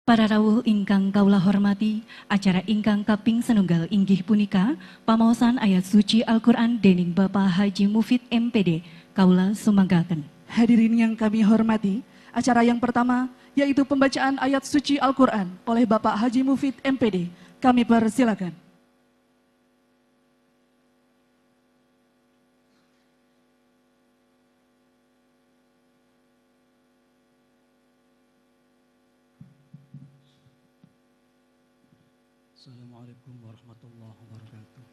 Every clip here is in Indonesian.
Para rawuh ingkang kaula hormati, acara ingkang kaping senunggal inggih punika pamaosan ayat suci Al-Qur'an dening Bapak Haji Mufid MPD kaula sumanggaken. Hadirin yang kami hormati, acara yang pertama yaitu pembacaan ayat suci Al-Qur'an oleh Bapak Haji Mufid MPD. Kami persilakan. Assalamualaikum warahmatullahi wabarakatuh.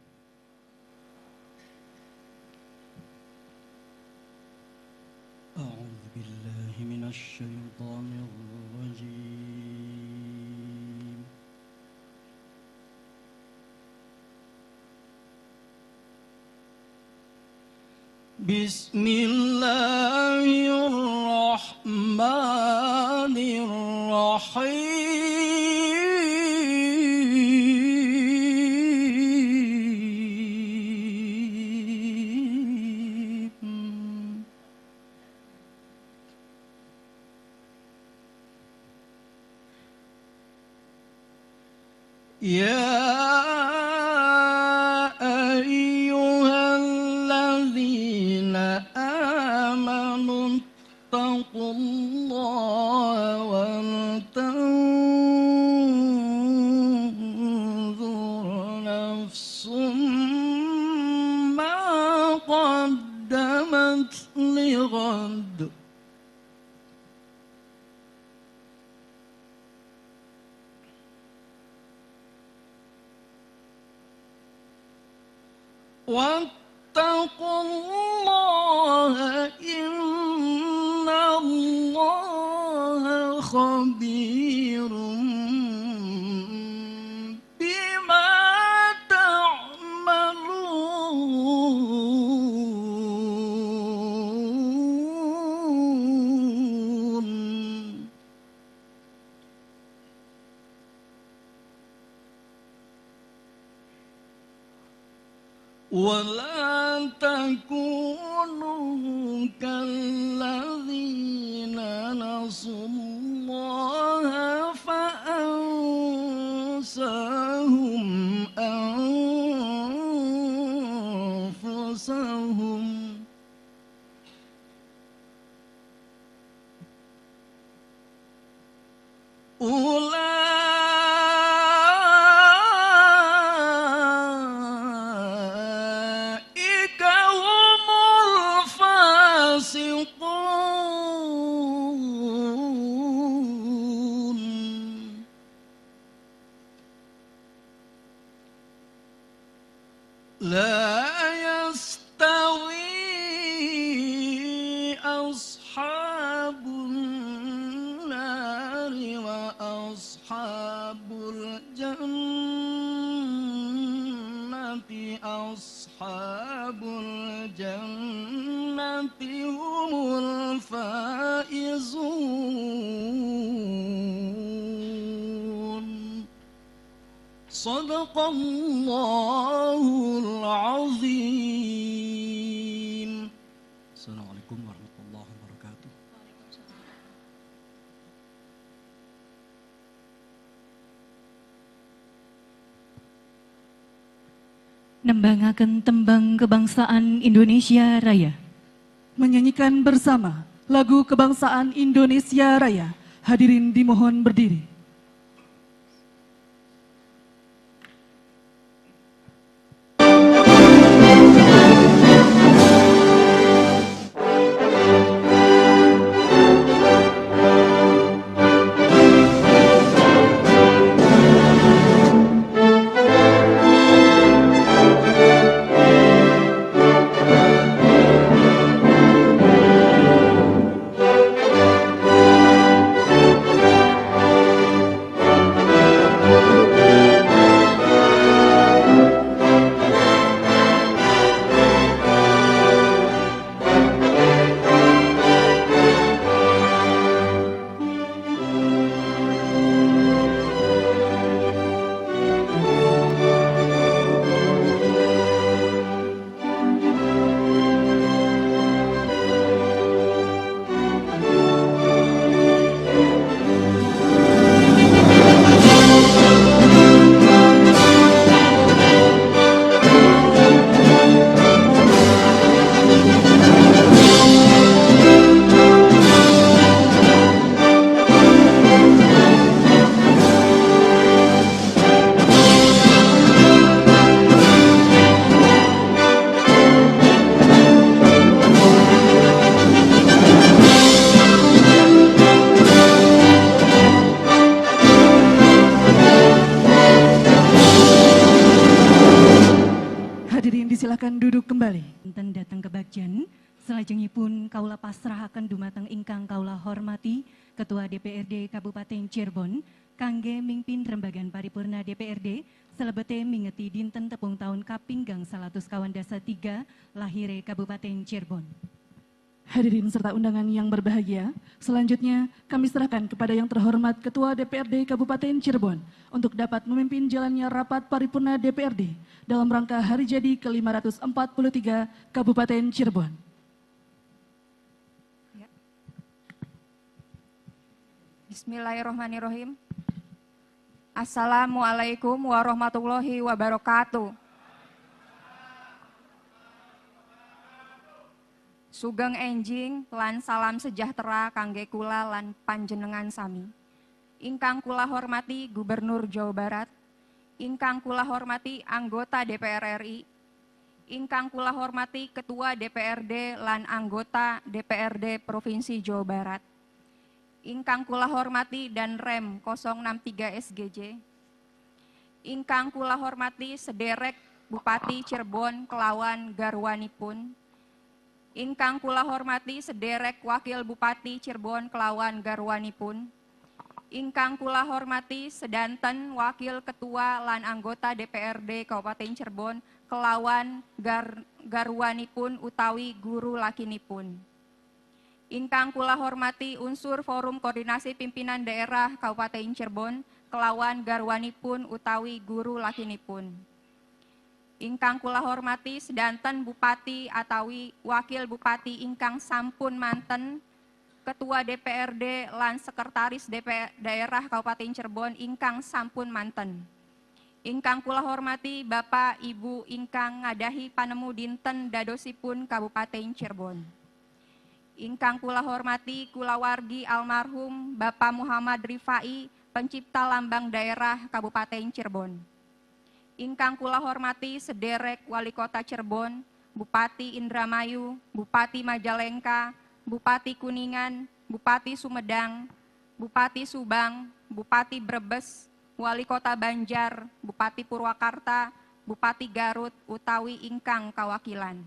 A'udzu billahi minasy syaithanir rajim. Bismillahirrahmanirrahim. Ya ayyuhalladzina amanu taqullaha wal tanzur nafsum ma qaddamat lighad. Wattaqullaha innallaha khabirum bima ta'malun. ولا تكونوا كالذين نسوا الله فأنساهم أنفسهم لا يستوي أصحاب النار وأصحاب الجنة أصحاب الجنة هم الفائزون. Sadaqallahul azim. Assalamualaikum warahmatullahi wabarakatuh. Nembangaken tembang kebangsaan Indonesia Raya. Menyanyikan bersama lagu kebangsaan Indonesia Raya. Hadirin dimohon berdiri. silakan duduk kembali. Dinten datang ke bagjan, salajengipun kaula pasrahaken dumateng ingkang kaula hormati Ketua DPRD Kabupaten Cirebon kangge mimpin rembagan paripurna DPRD selebete mingeti dinten tepung tahun kapinggang 100 kawandasa 3 lahire Kabupaten Cirebon. Hadirin serta undangan yang berbahagia, selanjutnya kami serahkan kepada yang terhormat Ketua DPRD Kabupaten Cirebon untuk dapat memimpin jalannya rapat paripurna DPRD dalam rangka hari jadi ke-543 Kabupaten Cirebon. Bismillahirrahmanirrahim. Assalamualaikum warahmatullahi wabarakatuh. Sugeng enjing lan salam sejahtera kangge kula lan panjenengan sami. Ingkang kula hormati Gubernur Jawa Barat, ingkang kula hormati anggota DPR RI, ingkang kula hormati Ketua DPRD lan anggota DPRD Provinsi Jawa Barat, ingkang kula hormati dan Rem 063 SGJ, ingkang kula hormati sederek Bupati Cirebon kelawan garwanipun, ingkang kula hormati sederek Wakil Bupati Cirebon kelawan garwanipun, ingkang kula hormati sedanten Wakil Ketua lan anggota DPRD Kabupaten Cirebon kelawan garwanipun utawi guru lakinipun. Ingkang kula hormati unsur Forum Koordinasi Pimpinan Daerah Kabupaten Cirebon kelawan garwanipun utawi guru lakinipun. Ingkang kula hormati sedanten Bupati atawi Wakil Bupati ingkang sampun manten, Ketua DPRD lan Sekretaris Daerah Kabupaten Cirebon ingkang sampun manten. Ingkang kula hormati Bapak Ibu ingkang ngadahi panemu dinten dadosipun Kabupaten Cirebon. Ingkang kula hormati kulawargi almarhum Bapak Muhammad Rifai, pencipta lambang daerah Kabupaten Cirebon. Ingkang kula hormati sederek Wali Kota Cirebon, Bupati Indramayu, Bupati Majalengka, Bupati Kuningan, Bupati Sumedang, Bupati Subang, Bupati Brebes, Wali Kota Banjar, Bupati Purwakarta, Bupati Garut, utawi ingkang kawakilan.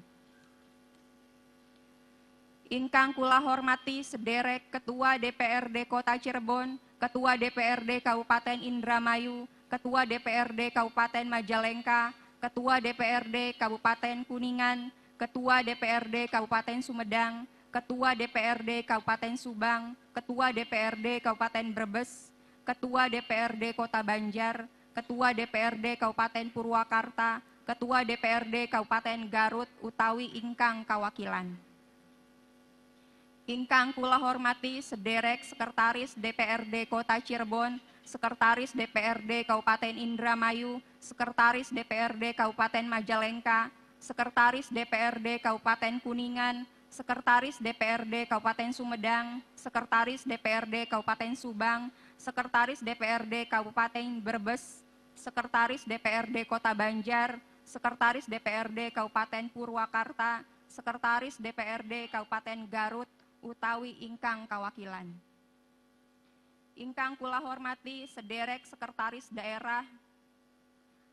Ingkang kula hormati sederek Ketua DPRD Kota Cirebon, Ketua DPRD Kabupaten Indramayu, Ketua DPRD Kabupaten Majalengka, Ketua DPRD Kabupaten Kuningan, Ketua DPRD Kabupaten Sumedang, Ketua DPRD Kabupaten Subang, Ketua DPRD Kabupaten Brebes, Ketua DPRD Kota Banjar, Ketua DPRD Kabupaten Purwakarta, Ketua DPRD Kabupaten Garut, utawi ingkang kawakilan. Ingkang kula hormati sederek Sekretaris DPRD Kota Cirebon, Sekretaris DPRD Kabupaten Indramayu, Sekretaris DPRD Kabupaten Majalengka, Sekretaris DPRD Kabupaten Kuningan, Sekretaris DPRD Kabupaten Sumedang, Sekretaris DPRD Kabupaten Subang, Sekretaris DPRD Kabupaten Brebes, Sekretaris DPRD Kota Banjar, Sekretaris DPRD Kabupaten Purwakarta, Sekretaris DPRD Kabupaten Garut, utawi ingkang kawakilan. Ingkang kula hormati sederek Sekretaris Daerah,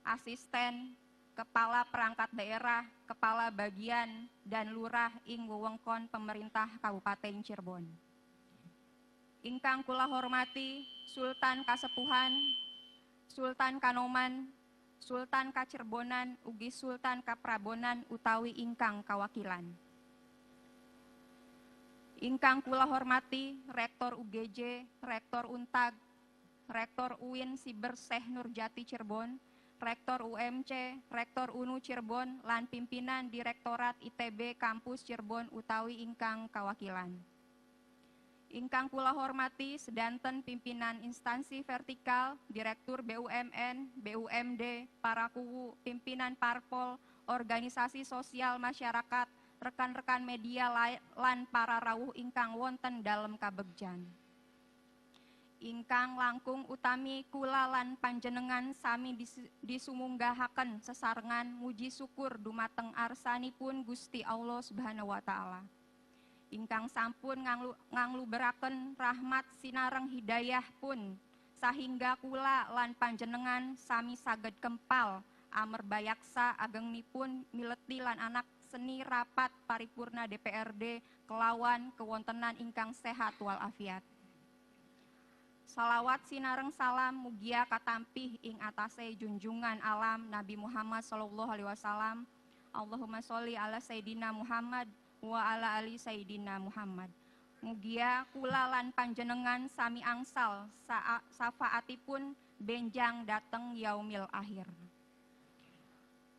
Asisten, Kepala Perangkat Daerah, Kepala Bagian, dan Lurah ing wewengkon pemerintah Kabupaten Cirebon. Ingkang kula hormati Sultan Kasepuhan, Sultan Kanoman, Sultan Kacirebonan, ugi Sultan Kaprabonan, utawi ingkang kawakilan. Ingkang kula hormati Rektor UGJ, Rektor Untag, Rektor UIN Siber Syekh Nurjati Cirebon, Rektor UMC, Rektor UNU Cirebon, lan pimpinan Direktorat ITB Kampus Cirebon, utawi ingkang kawakilan. Ingkang kula hormati sedanten pimpinan instansi vertikal, Direktur BUMN, BUMD, para kuwu, pimpinan parpol, organisasi sosial masyarakat, rekan-rekan media lan para rawuh ingkang wonten dalem kabegjan. Ingkang langkung utami kula lan panjenengan sami disumunggahaken sesarengan muji syukur dumateng arsanipun Gusti Allah Subhanahu wa taala. Ingkang sampun ngangluberaken rahmat sinareng hidayah pun sahingga kula lan panjenengan sami saged kempal amerbayaksa agengnipun mileti lan anak seni rapat paripurna DPRD kelawan kewontenan ingkang sehat walafiat. Salawat sinareng salam mugia katampih ing atase junjungan alam Nabi Muhammad sallallahu alaihi wasallam. Allahumma sholli ala Sayyidina Muhammad wa ala ali Sayyidina Muhammad. Mugia kula lan panjenengan sami angsal safaatipun benjang dateng yaumil akhir.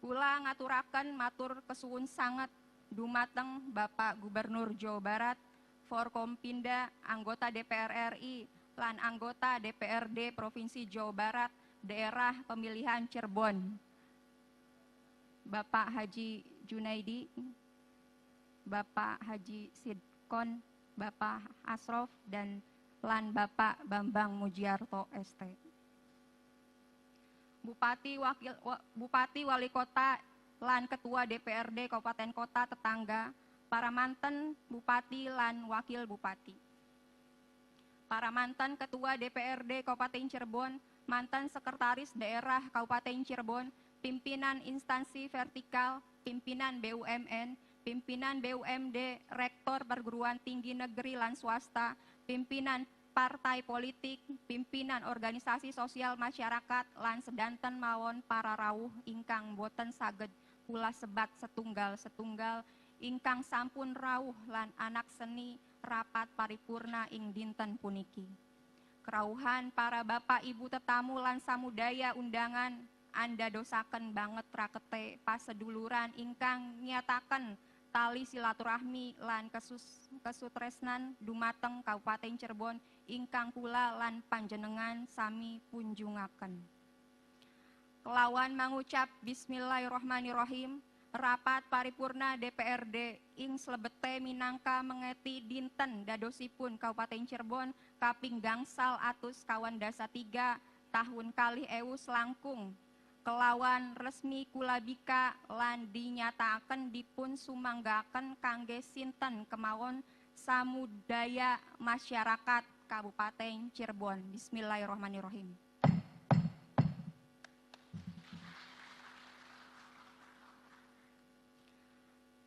Kula ngaturaken matur kesuwun sanget dumateng Bapak Gubernur Jawa Barat, Forkompinda, anggota DPR RI, lan anggota DPRD Provinsi Jawa Barat, daerah pemilihan Cirebon, Bapak Haji Junaidi, Bapak Haji Sidkon, Bapak Asrof, dan lan Bapak Bambang Mujiarto ST. Bupati Wali Kota lan Ketua DPRD Kabupaten Kota tetangga, para manten Bupati lan Wakil Bupati, para mantan Ketua DPRD Kabupaten Cirebon, mantan Sekretaris Daerah Kabupaten Cirebon, pimpinan instansi vertikal, pimpinan BUMN, pimpinan BUMD, rektor perguruan tinggi negeri lan swasta, pimpinan partai politik, pimpinan organisasi sosial masyarakat, lan sedanten mawon para rawuh ingkang boten saged kula sebat setunggal-setunggal, ingkang sampun rawuh lan anak seni rapat paripurna ing dinten puniki. Kerawuhan para bapak ibu tetamu lan samudaya undangan, anda dosaken banget rakete paseduluran ingkang nyataken tali silaturahmi lan kesutresnan dumateng Kabupaten Cirebon ingkang kula lan panjenengan sami punjungaken. Kelawan mangucap bismillahirrahmanirrahim, rapat paripurna DPRD ing slebete minangka mengeti dinten dadosipun Kabupaten Cirebon kaping gangsal atus kawan dasa 3 tahun kalih ewu selangkung kelawan resmi kulabika lan dinyataken dipun sumanggaken kangge sinten kemawon samudaya masyarakat Kabupaten Cirebon. Bismillahirrahmanirrahim.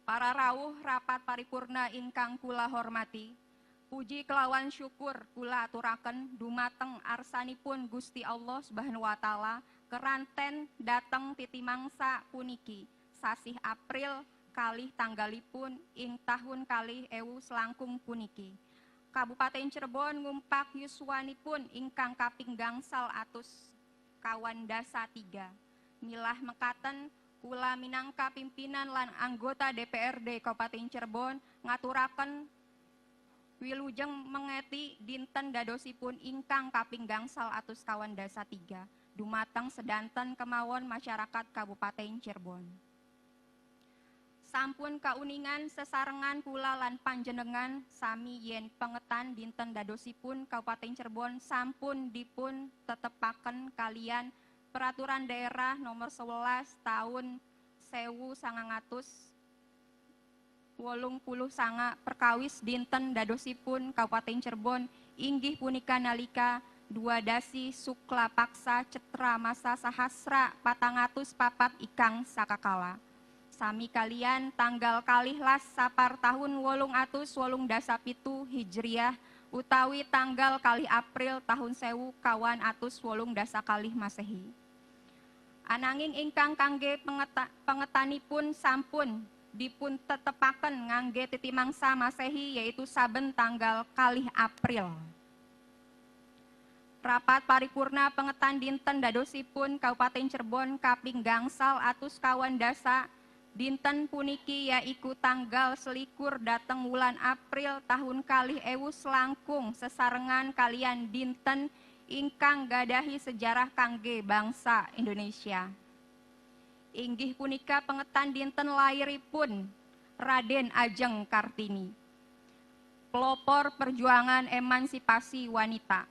Para rawuh rapat paripurna ingkang kula hormati, puji kelawan syukur kula aturaken dumateng arsanipun Gusti Allah Subhanahu wa taala keranten dateng titimangsa puniki sasih April kalih tanggalipun ing tahun kalih ewu selangkung puniki. Kabupaten Cirebon ngumpak yuswanipun ingkang kaping gangsal atus kawan dasa 3. Milah mekaten kula minangka pimpinan lan anggota DPRD Kabupaten Cirebon ngaturaken wilujeng mengeti dinten dadosipun ingkang kaping gangsal atus kawan dasa 3 dumateng sedanten kemawon masyarakat Kabupaten Cirebon. Sampun kauningan sesarengan kula lan panjenengan sami yen pengetan dinten dadosipun Kabupaten Cirebon sampun dipun tetepaken kalian Peraturan Daerah Nomor 11 Tahun 1989 perkawis dinten dadosipun Kabupaten Cirebon inggih punika nalika 2 dasi sukla paksa cetra masa sahasra 404 ikang sakakala. Sami kalian tanggal kalih las sapar tahun 887 Hijriah utawi tanggal kalih April tahun 1880 Masehi. Ananging ingkang kangge pengetanipun sampun dipun tetepaken ngangge titimangsa Masehi yaitu saben tanggal kalih April. Rapat paripurna pengetan dinten dadosipun Kabupaten Cirebon kaping gangsal atus kawan dasa dinten puniki yaiku tanggal selikur dateng wulan April tahun kalih ewu selangkung sesarengan kalian dinten ingkang gadahi sejarah kangge bangsa Indonesia. Inggih punika pengetan dinten lairipun Raden Ajeng Kartini, pelopor perjuangan emansipasi wanita.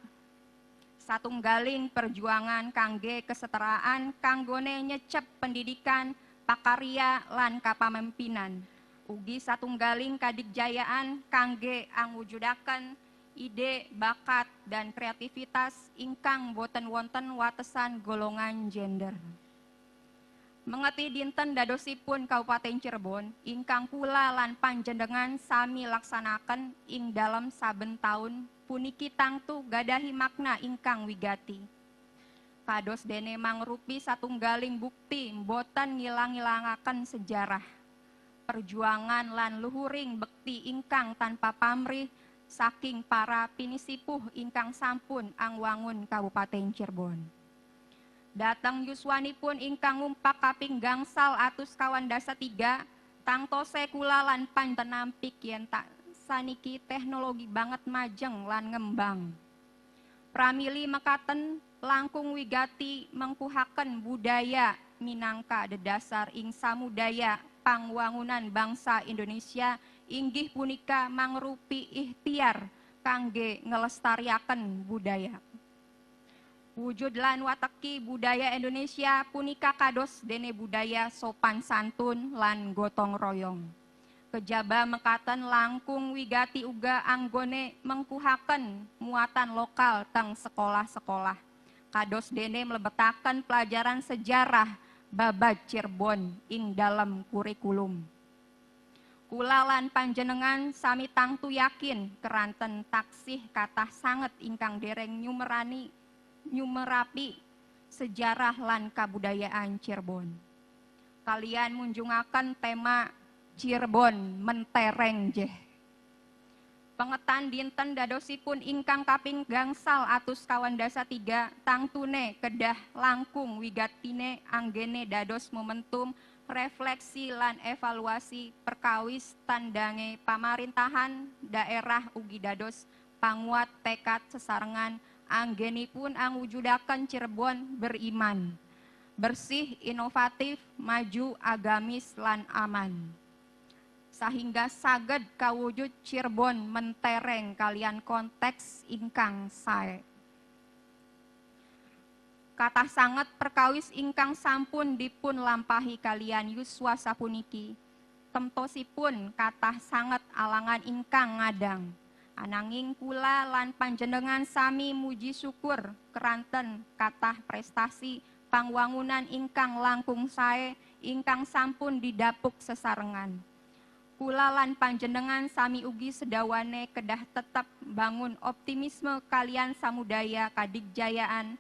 Satunggaling perjuangan kangge kesetaraan kanggone nyecep pendidikan, pakarya lan kapamimpinan. Ugi satunggaling kadigjayaan kangge angwujudaken ide, bakat, dan kreativitas ingkang boten wonten watesan golongan gender. Mengeti dinten dadosipun Kabupaten Cirebon, ingkang kula lan panjenengan sami laksanaken ing dalam saben taun puniki tangtu gadahi makna ingkang wigati. Kados dene mangrupi satunggaling bukti boten ngilang-ilangaken sejarah. Perjuangan lan luhuring bekti ingkang tanpa pamrih saking para pinisipuh ingkang sampun angwangun Kabupaten Cirebon. Datang yuswanipun ingkang ngumpak kaping gangsal atus kawan dasa 3, tangtose kula lan pantenampik yen tak saniki teknologi banget majeng lan ngembang. Pramili mekaten langkung wigati mengkuhaken budaya minangka dedasar ing samudaya pangwangunan bangsa Indonesia inggih punika mangrupi ikhtiar kangge ngelestariaken budaya. Wujud lan wateki budaya Indonesia punika kados dene budaya sopan santun lan gotong royong. Kejaba mekaten langkung wigati uga anggone mengkuhaken muatan lokal teng sekolah-sekolah. Kados dene mlebetaken pelajaran sejarah babad Cirebon ing dalam kurikulum. Kula lan panjenengan sami tangtu yakin keranten taksih kathah sanget ingkang dereng nyumerapi sejarah lan kabudayaan Cirebon. Kalian munjungaken tema Cirebon mentereng jeh. Pengetan dinten dadosipun ingkang kaping gangsal atus kawan dasa 3 tangtune kedah langkung wigatine anggene dados momentum refleksi lan evaluasi perkawis tandange pamarintahan daerah ugi dados panguat tekad sesarengan anggenipun angwujudaken Cirebon beriman, bersih, inovatif, maju, agamis, lan aman. Sehingga saged kawujud Cirebon mentereng kalian konteks ingkang sae. Kathah sanget perkawis ingkang sampun dipun lampahi kalian yuswa sapuniki. Temtosipun kathah sanget alangan ingkang ngadang. Ananging kula lan panjenengan sami muji syukur keranten kathah prestasi pangwangunan ingkang langkung sae ingkang sampun didapuk sesarengan. Kula lan panjenengan sami ugi sedawane kedah tetep bangun optimisme kalian samudaya kadigjayaan.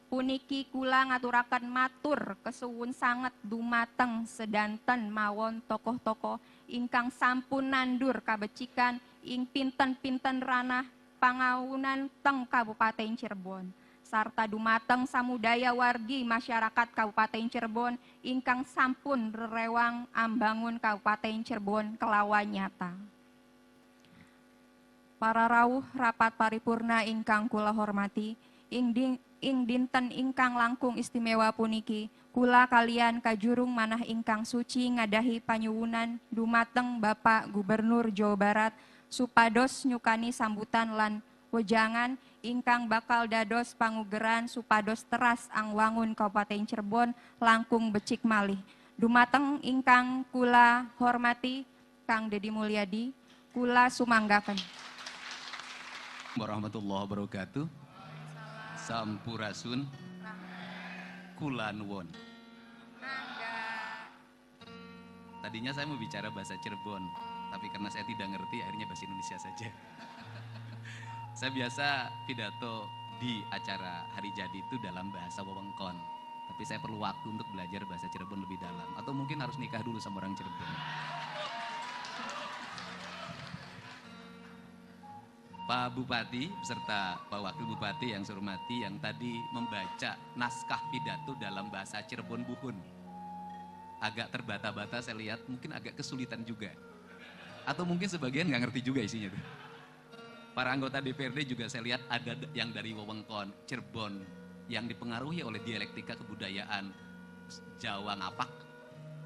Puniki kula ngaturaken matur kesuwun sanget dumateng sedanten mawon tokoh-tokoh ingkang sampun nandur kabecikan ing pinten-pinten ranah pangawunan teng Kabupaten Cirebon sarta dumateng samudaya wargi masyarakat Kabupaten Cirebon ingkang sampun rerewang ambangun Kabupaten Cirebon kelawan nyata. Para rawuh rapat paripurna ingkang kula hormati, ing dinten ingkang langkung istimewa puniki, kula kalian kajurung manah ingkang suci ngadahi panyuwunan dumateng Bapak Gubernur Jawa Barat supados nyukani sambutan lan wejangan ingkang bakal dados pangugeran supados teras angwangun Kabupaten Cirebon langkung becik malih. Dumateng ingkang kula hormati Kang Deddy Mulyadi, kula sumanggaken. Warahmatullahi wabarakatuh. Sampurasun kula nuwun. Tadinya saya mau bicara bahasa Cirebon, tapi karena saya tidak ngerti akhirnya bahasa Indonesia saja. Saya biasa pidato di acara hari jadi itu dalam bahasa wewengkon, tapi saya perlu waktu untuk belajar bahasa Cirebon lebih dalam, atau mungkin harus nikah dulu sama orang Cirebon. Pak Bupati beserta Pak Wakil Bupati yang saya hormati yang tadi membaca naskah pidato dalam bahasa Cirebon Buhun. Agak terbata-bata saya lihat, mungkin agak kesulitan juga. Atau mungkin sebagian nggak ngerti juga isinya tuh. Para anggota DPRD juga saya lihat ada yang dari wewengkon Cirebon yang dipengaruhi oleh dialektika kebudayaan Jawa Ngapak.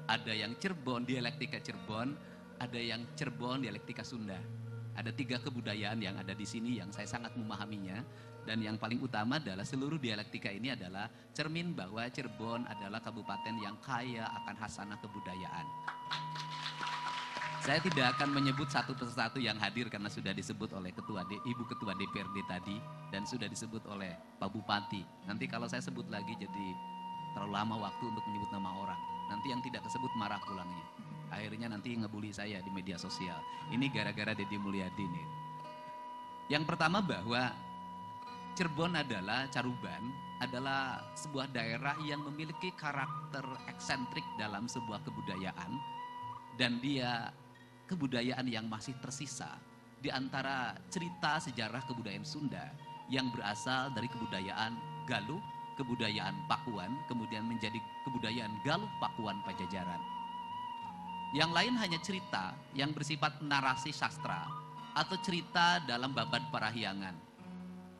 Ada yang Cirebon, dialektika Cirebon, ada yang Cirebon, dialektika Sunda. Ada 3 kebudayaan yang ada di sini yang saya sangat memahaminya. Dan yang paling utama adalah seluruh dialektika ini adalah cermin bahwa Cirebon adalah kabupaten yang kaya akan hasanah kebudayaan. Saya tidak akan menyebut satu persatu yang hadir karena sudah disebut oleh Ibu Ketua DPRD tadi dan sudah disebut oleh Pak Bupati. Nanti kalau saya sebut lagi jadi terlalu lama waktu untuk menyebut nama orang. Nanti yang tidak kesebut marah pulangnya. Akhirnya nanti ngebully saya di media sosial. Ini gara-gara Deddy Mulyadi nih. Yang pertama bahwa Cirebon adalah, Caruban adalah sebuah daerah yang memiliki karakter eksentrik dalam sebuah kebudayaan. Dan dia kebudayaan yang masih tersisa di antara cerita sejarah kebudayaan Sunda yang berasal dari kebudayaan Galuh, kebudayaan Pakuan, kemudian menjadi kebudayaan Galuh Pakuan Pajajaran. Yang lain hanya cerita yang bersifat narasi sastra atau cerita dalam babad parahyangan.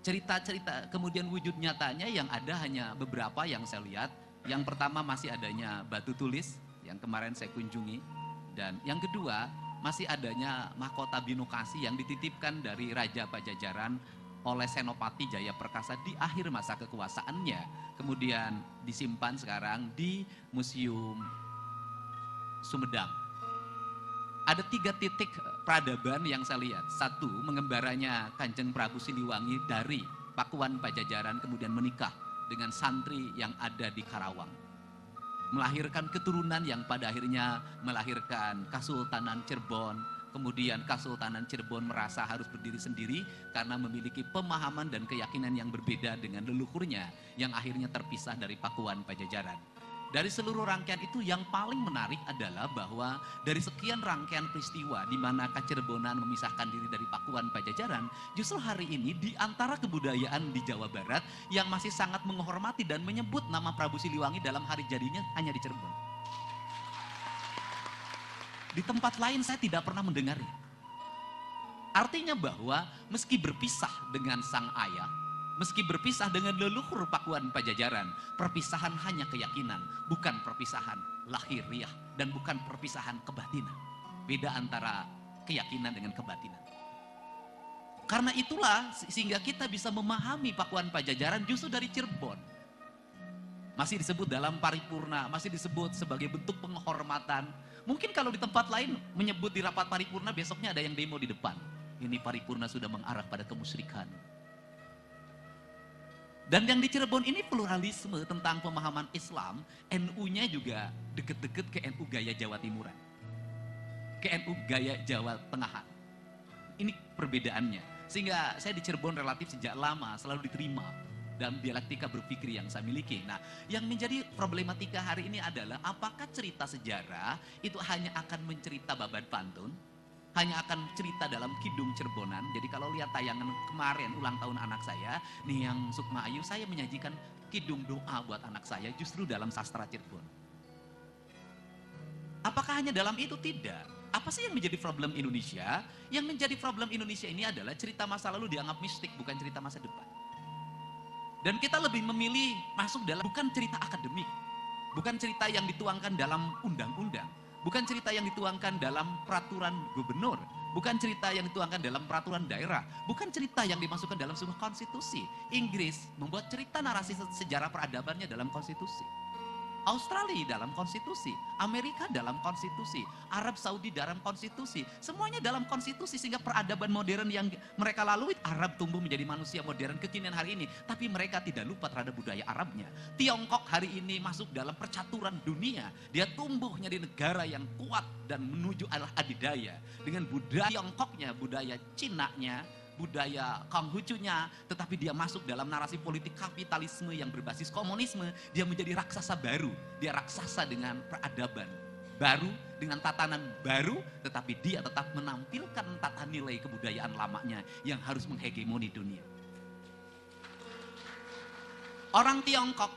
Cerita-cerita kemudian wujud nyatanya yang ada hanya beberapa yang saya lihat. Yang pertama masih adanya batu tulis yang kemarin saya kunjungi. Dan yang kedua masih adanya mahkota binokasi yang dititipkan dari Raja Pajajaran oleh Senopati Jayaperkasa di akhir masa kekuasaannya. Kemudian disimpan sekarang di Museum Sumedang. Ada 3 titik peradaban yang saya lihat. 1, mengembaranya Kanjeng Prabu Siliwangi dari Pakuan Pajajaran kemudian menikah dengan santri yang ada di Karawang. Melahirkan keturunan yang pada akhirnya melahirkan Kesultanan Cirebon. Kemudian Kesultanan Cirebon merasa harus berdiri sendiri karena memiliki pemahaman dan keyakinan yang berbeda dengan leluhurnya yang akhirnya terpisah dari Pakuan Pajajaran. Dari seluruh rangkaian itu yang paling menarik adalah bahwa dari sekian rangkaian peristiwa di mana Kacirebonan memisahkan diri dari Pakuan Pajajaran, justru hari ini di antara kebudayaan di Jawa Barat yang masih sangat menghormati dan menyebut nama Prabu Siliwangi dalam hari jadinya hanya di Cirebon. Di tempat lain saya tidak pernah mendengarnya. Artinya bahwa meski berpisah dengan sang ayah, meski berpisah dengan leluhur Pakuan Pajajaran, perpisahan hanya keyakinan, bukan perpisahan lahiriah dan bukan perpisahan kebatinan. Beda antara keyakinan dengan kebatinan. Karena itulah sehingga kita bisa memahami Pakuan Pajajaran justru dari Cirebon. Masih disebut dalam paripurna, masih disebut sebagai bentuk penghormatan. Mungkin kalau di tempat lain menyebut di rapat paripurna besoknya ada yang demo di depan. Ini paripurna sudah mengarah pada kemusyrikan. Dan yang di Cirebon ini pluralisme tentang pemahaman Islam, NU-nya juga deket-deket ke NU gaya Jawa Timuran. Ke NU gaya Jawa Tengahan. Ini perbedaannya. Sehingga saya di Cirebon relatif sejak lama selalu diterima dalam dialektika berpikir yang saya miliki. Nah, yang menjadi problematika hari ini adalah apakah cerita sejarah itu hanya akan mencerita babat pantun, hanya akan cerita dalam Kidung Cirebonan. Jadi kalau lihat tayangan kemarin ulang tahun anak saya, nih yang Sukma Ayu, saya menyajikan kidung doa buat anak saya justru dalam sastra Cirebon. Apakah hanya dalam itu? Tidak. Apa sih yang menjadi problem Indonesia? Yang menjadi problem Indonesia ini adalah cerita masa lalu dianggap mistik, bukan cerita masa depan. Dan kita lebih memilih masuk dalam bukan cerita akademik, bukan cerita yang dituangkan dalam undang-undang, bukan cerita yang dituangkan dalam peraturan gubernur, bukan cerita yang dituangkan dalam peraturan daerah, bukan cerita yang dimasukkan dalam sebuah konstitusi. Inggris membuat cerita narasi sejarah peradabannya dalam konstitusi. Australia dalam konstitusi, Amerika dalam konstitusi, Arab Saudi dalam konstitusi, semuanya dalam konstitusi sehingga peradaban modern yang mereka lalui, Arab tumbuh menjadi manusia modern kekinian hari ini, tapi mereka tidak lupa terhadap budaya Arabnya. Tiongkok hari ini masuk dalam percaturan dunia, dia tumbuh menjadi negara yang kuat dan menuju arah adidaya dengan budaya Tiongkoknya, budaya Cinanya, budaya Konghucunya, tetapi dia masuk dalam narasi politik kapitalisme yang berbasis komunisme. Dia menjadi raksasa baru, dia raksasa dengan peradaban baru, dengan tatanan baru, tetapi dia tetap menampilkan tata nilai kebudayaan lamanya yang harus menghegemoni dunia. Orang Tiongkok,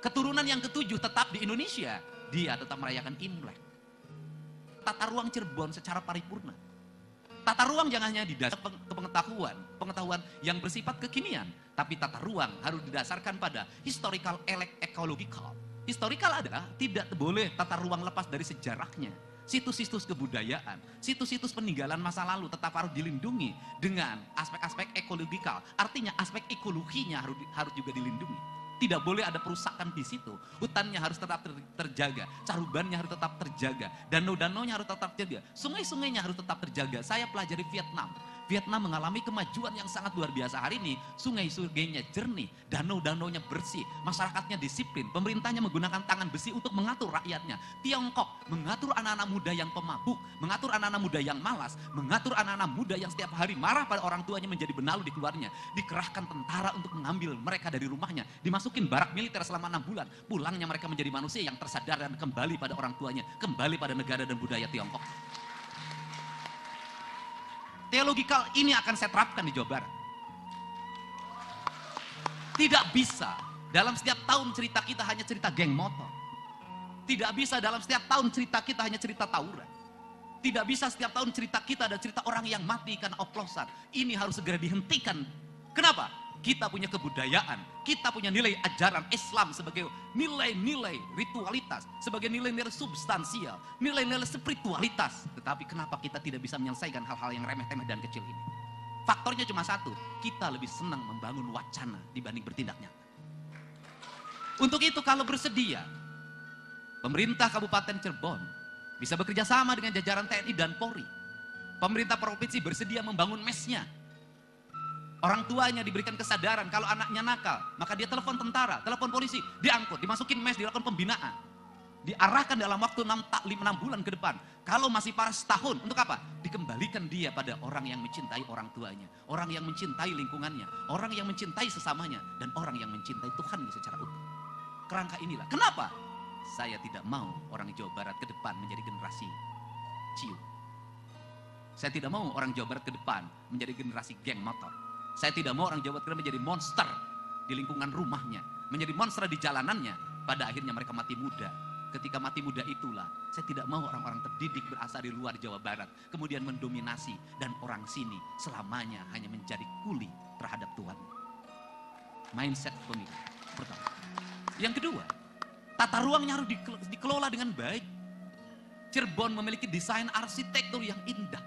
keturunan yang ke-7 tetap di Indonesia, dia tetap merayakan Imlek. Tata ruang Cirebon secara paripurna. Tata ruang jangan hanya didasarkan ke pengetahuan yang bersifat kekinian, tapi tata ruang harus didasarkan pada historical ecological. Historical adalah tidak boleh tata ruang lepas dari sejarahnya. Situs-situs kebudayaan, situs-situs peninggalan masa lalu tetap harus dilindungi dengan aspek-aspek ekologikal. Artinya aspek ekologinya harus juga dilindungi. Tidak boleh ada perusakan di situ. Hutannya harus tetap terjaga, carubannya harus tetap terjaga, danau-danaunya harus tetap terjaga, sungai-sungainya harus tetap terjaga. Saya pelajari Vietnam. Vietnam mengalami kemajuan yang sangat luar biasa. Hari ini sungai-sungainya jernih, danau-danaunya bersih, masyarakatnya disiplin, pemerintahnya menggunakan tangan besi untuk mengatur rakyatnya. Tiongkok mengatur anak-anak muda yang pemabuk, mengatur anak-anak muda yang malas, mengatur anak-anak muda yang setiap hari marah pada orang tuanya menjadi benalu di keluarnya. Dikerahkan tentara untuk mengambil mereka dari rumahnya, dimasukin barak militer selama 6 bulan. Pulangnya mereka menjadi manusia yang tersadar dan kembali pada orang tuanya, kembali pada negara dan budaya Tiongkok. Teologikal ini akan saya terapkan di Jawa Barat. Tidak bisa dalam setiap tahun cerita kita hanya cerita geng motor. Tidak bisa dalam setiap tahun cerita kita hanya cerita tawuran. Tidak bisa setiap tahun cerita kita ada cerita orang yang mati karena oplosan. Ini harus segera dihentikan. Kenapa? Kita punya kebudayaan, kita punya nilai ajaran Islam sebagai nilai-nilai ritualitas, sebagai nilai-nilai substansial, nilai-nilai spiritualitas. Tetapi kenapa kita tidak bisa menyelesaikan hal-hal yang remeh-temeh dan kecil ini? Faktornya cuma satu, kita lebih senang membangun wacana dibanding bertindak nyata. Untuk itu kalau bersedia, pemerintah Kabupaten Cirebon bisa bekerja sama dengan jajaran TNI dan Polri. Pemerintah provinsi bersedia membangun mesnya. Orang tuanya diberikan kesadaran kalau anaknya nakal, maka dia telepon tentara, telepon polisi, diangkut, dimasukin mes, dilakukan pembinaan. Diarahkan dalam waktu 6 bulan ke depan. Kalau masih parah setahun, untuk apa? Dikembalikan dia pada orang yang mencintai orang tuanya, orang yang mencintai lingkungannya, orang yang mencintai sesamanya, dan orang yang mencintai Tuhan secara utuh. Kerangka inilah. Kenapa? Saya tidak mau orang Jawa Barat ke depan menjadi generasi ciu. Saya tidak mau orang Jawa Barat ke depan menjadi generasi geng motor. Saya tidak mau orang Jawa Barat menjadi monster di lingkungan rumahnya, menjadi monster di jalanannya, pada akhirnya mereka mati muda. Ketika mati muda itulah, saya tidak mau orang-orang terdidik berasal di luar Jawa Barat, kemudian mendominasi, dan orang sini selamanya hanya menjadi kuli terhadap Tuhan. Mindset pemilu, pertama. Yang kedua, tata ruangnya harus dikelola dengan baik. Cirebon memiliki desain arsitektur yang indah.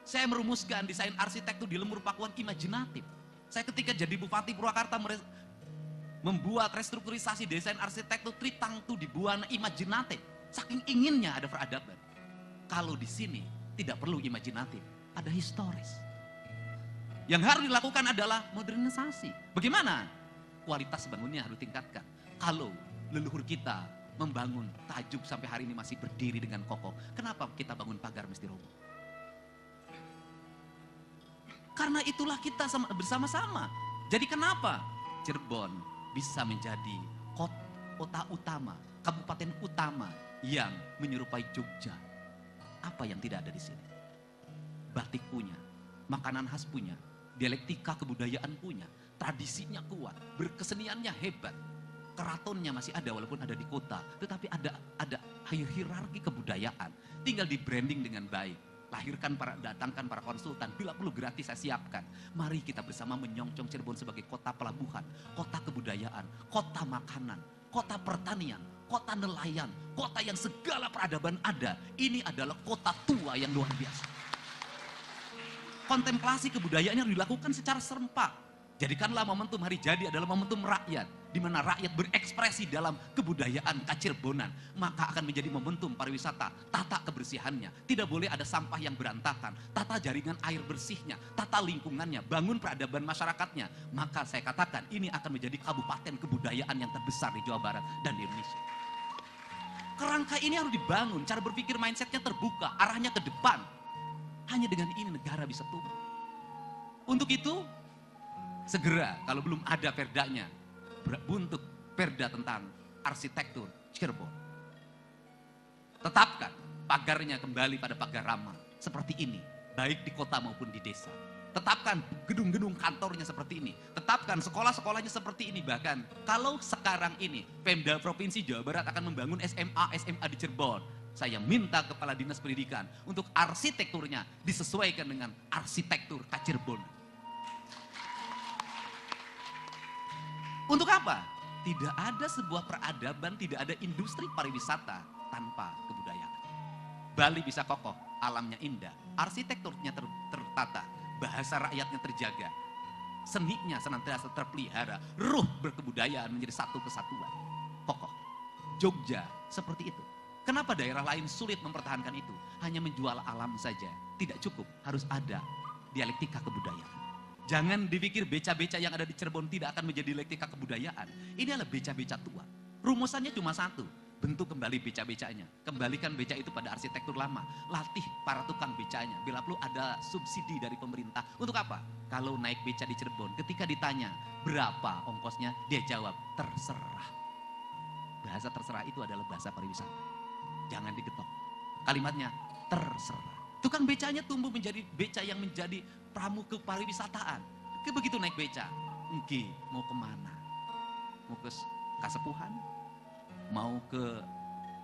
Saya merumuskan desain arsitektur di Lemur Pakuan imajinatif. Saya ketika jadi Bupati Purwakarta membuat restrukturisasi desain arsitektur Tritangtu di Buana imajinatif. Saking inginnya ada peradaban. Kalau di sini tidak perlu imajinatif, ada historis. Yang harus dilakukan adalah modernisasi. Bagaimana? Kualitas bangunnya harus ditingkatkan. Kalau leluhur kita membangun Tajuk sampai hari ini masih berdiri dengan kokoh, kenapa kita bangun pagar mesti roboh? Karena itulah kita bersama-sama. Jadi kenapa Cirebon bisa menjadi kota utama, kabupaten utama yang menyerupai Jogja? Apa yang tidak ada di sini? Batik punya, makanan khas punya, dialektika kebudayaan punya, tradisinya kuat, berkeseniannya hebat. Keratonnya masih ada walaupun ada di kota, tetapi ada hierarki kebudayaan. Tinggal di branding dengan baik. Datangkan para konsultan, bila perlu gratis saya siapkan. Mari kita bersama menyongsong Cirebon sebagai kota pelabuhan, kota kebudayaan, kota makanan, kota pertanian, kota nelayan, kota yang segala peradaban ada. Ini adalah kota tua yang luar biasa. Kontemplasi kebudayaan yang dilakukan secara serempak. Jadikanlah momentum hari jadi adalah momentum rakyat, di mana rakyat berekspresi dalam kebudayaan Kacirebonan, maka akan menjadi momentum pariwisata. Tata kebersihannya, tidak boleh ada sampah yang berantakan, tata jaringan air bersihnya, tata lingkungannya, bangun peradaban masyarakatnya. Maka saya katakan ini akan menjadi kabupaten kebudayaan yang terbesar di Jawa Barat dan di Indonesia. Kerangka ini harus dibangun, cara berpikir mindsetnya terbuka, arahnya ke depan. Hanya dengan ini negara bisa tumbuh. Untuk itu, segera kalau belum ada perdanya, bentuk perda tentang arsitektur Cirebon. Tetapkan pagarnya kembali pada pagar ramah seperti ini, baik di kota maupun di desa. Tetapkan gedung-gedung kantornya seperti ini. Tetapkan sekolah-sekolahnya seperti ini. Bahkan kalau sekarang ini Pemda Provinsi Jawa Barat akan membangun SMA di Cirebon, saya minta Kepala Dinas Pendidikan untuk arsitekturnya disesuaikan dengan arsitektur Cirebon. Untuk apa? Tidak ada sebuah peradaban, tidak ada industri pariwisata tanpa kebudayaan. Bali bisa kokoh, alamnya indah, arsitekturnya tertata, bahasa rakyatnya terjaga, seninya senantiasa terpelihara, ruh berkebudayaan menjadi satu kesatuan, kokoh. Jogja seperti itu. Kenapa daerah lain sulit mempertahankan itu? Hanya menjual alam saja, tidak cukup, harus ada dialektika kebudayaan. Jangan dipikir beca-beca yang ada di Cirebon tidak akan menjadi dialektika kebudayaan. Ini adalah beca-beca tua. Rumusannya cuma satu, bentuk kembali beca-becanya. Kembalikan beca itu pada arsitektur lama. Latih para tukang becanya. Bila perlu ada subsidi dari pemerintah. Untuk apa? Kalau naik beca di Cirebon, ketika ditanya berapa ongkosnya, dia jawab terserah. Bahasa terserah itu adalah bahasa pariwisata. Jangan digetok. Kalimatnya terserah. Tukang becanya tumbuh menjadi beca yang menjadi pramuka pariwisataan. Begitu naik beca, engki mau kemana? Mau ke Kasepuhan? Mau ke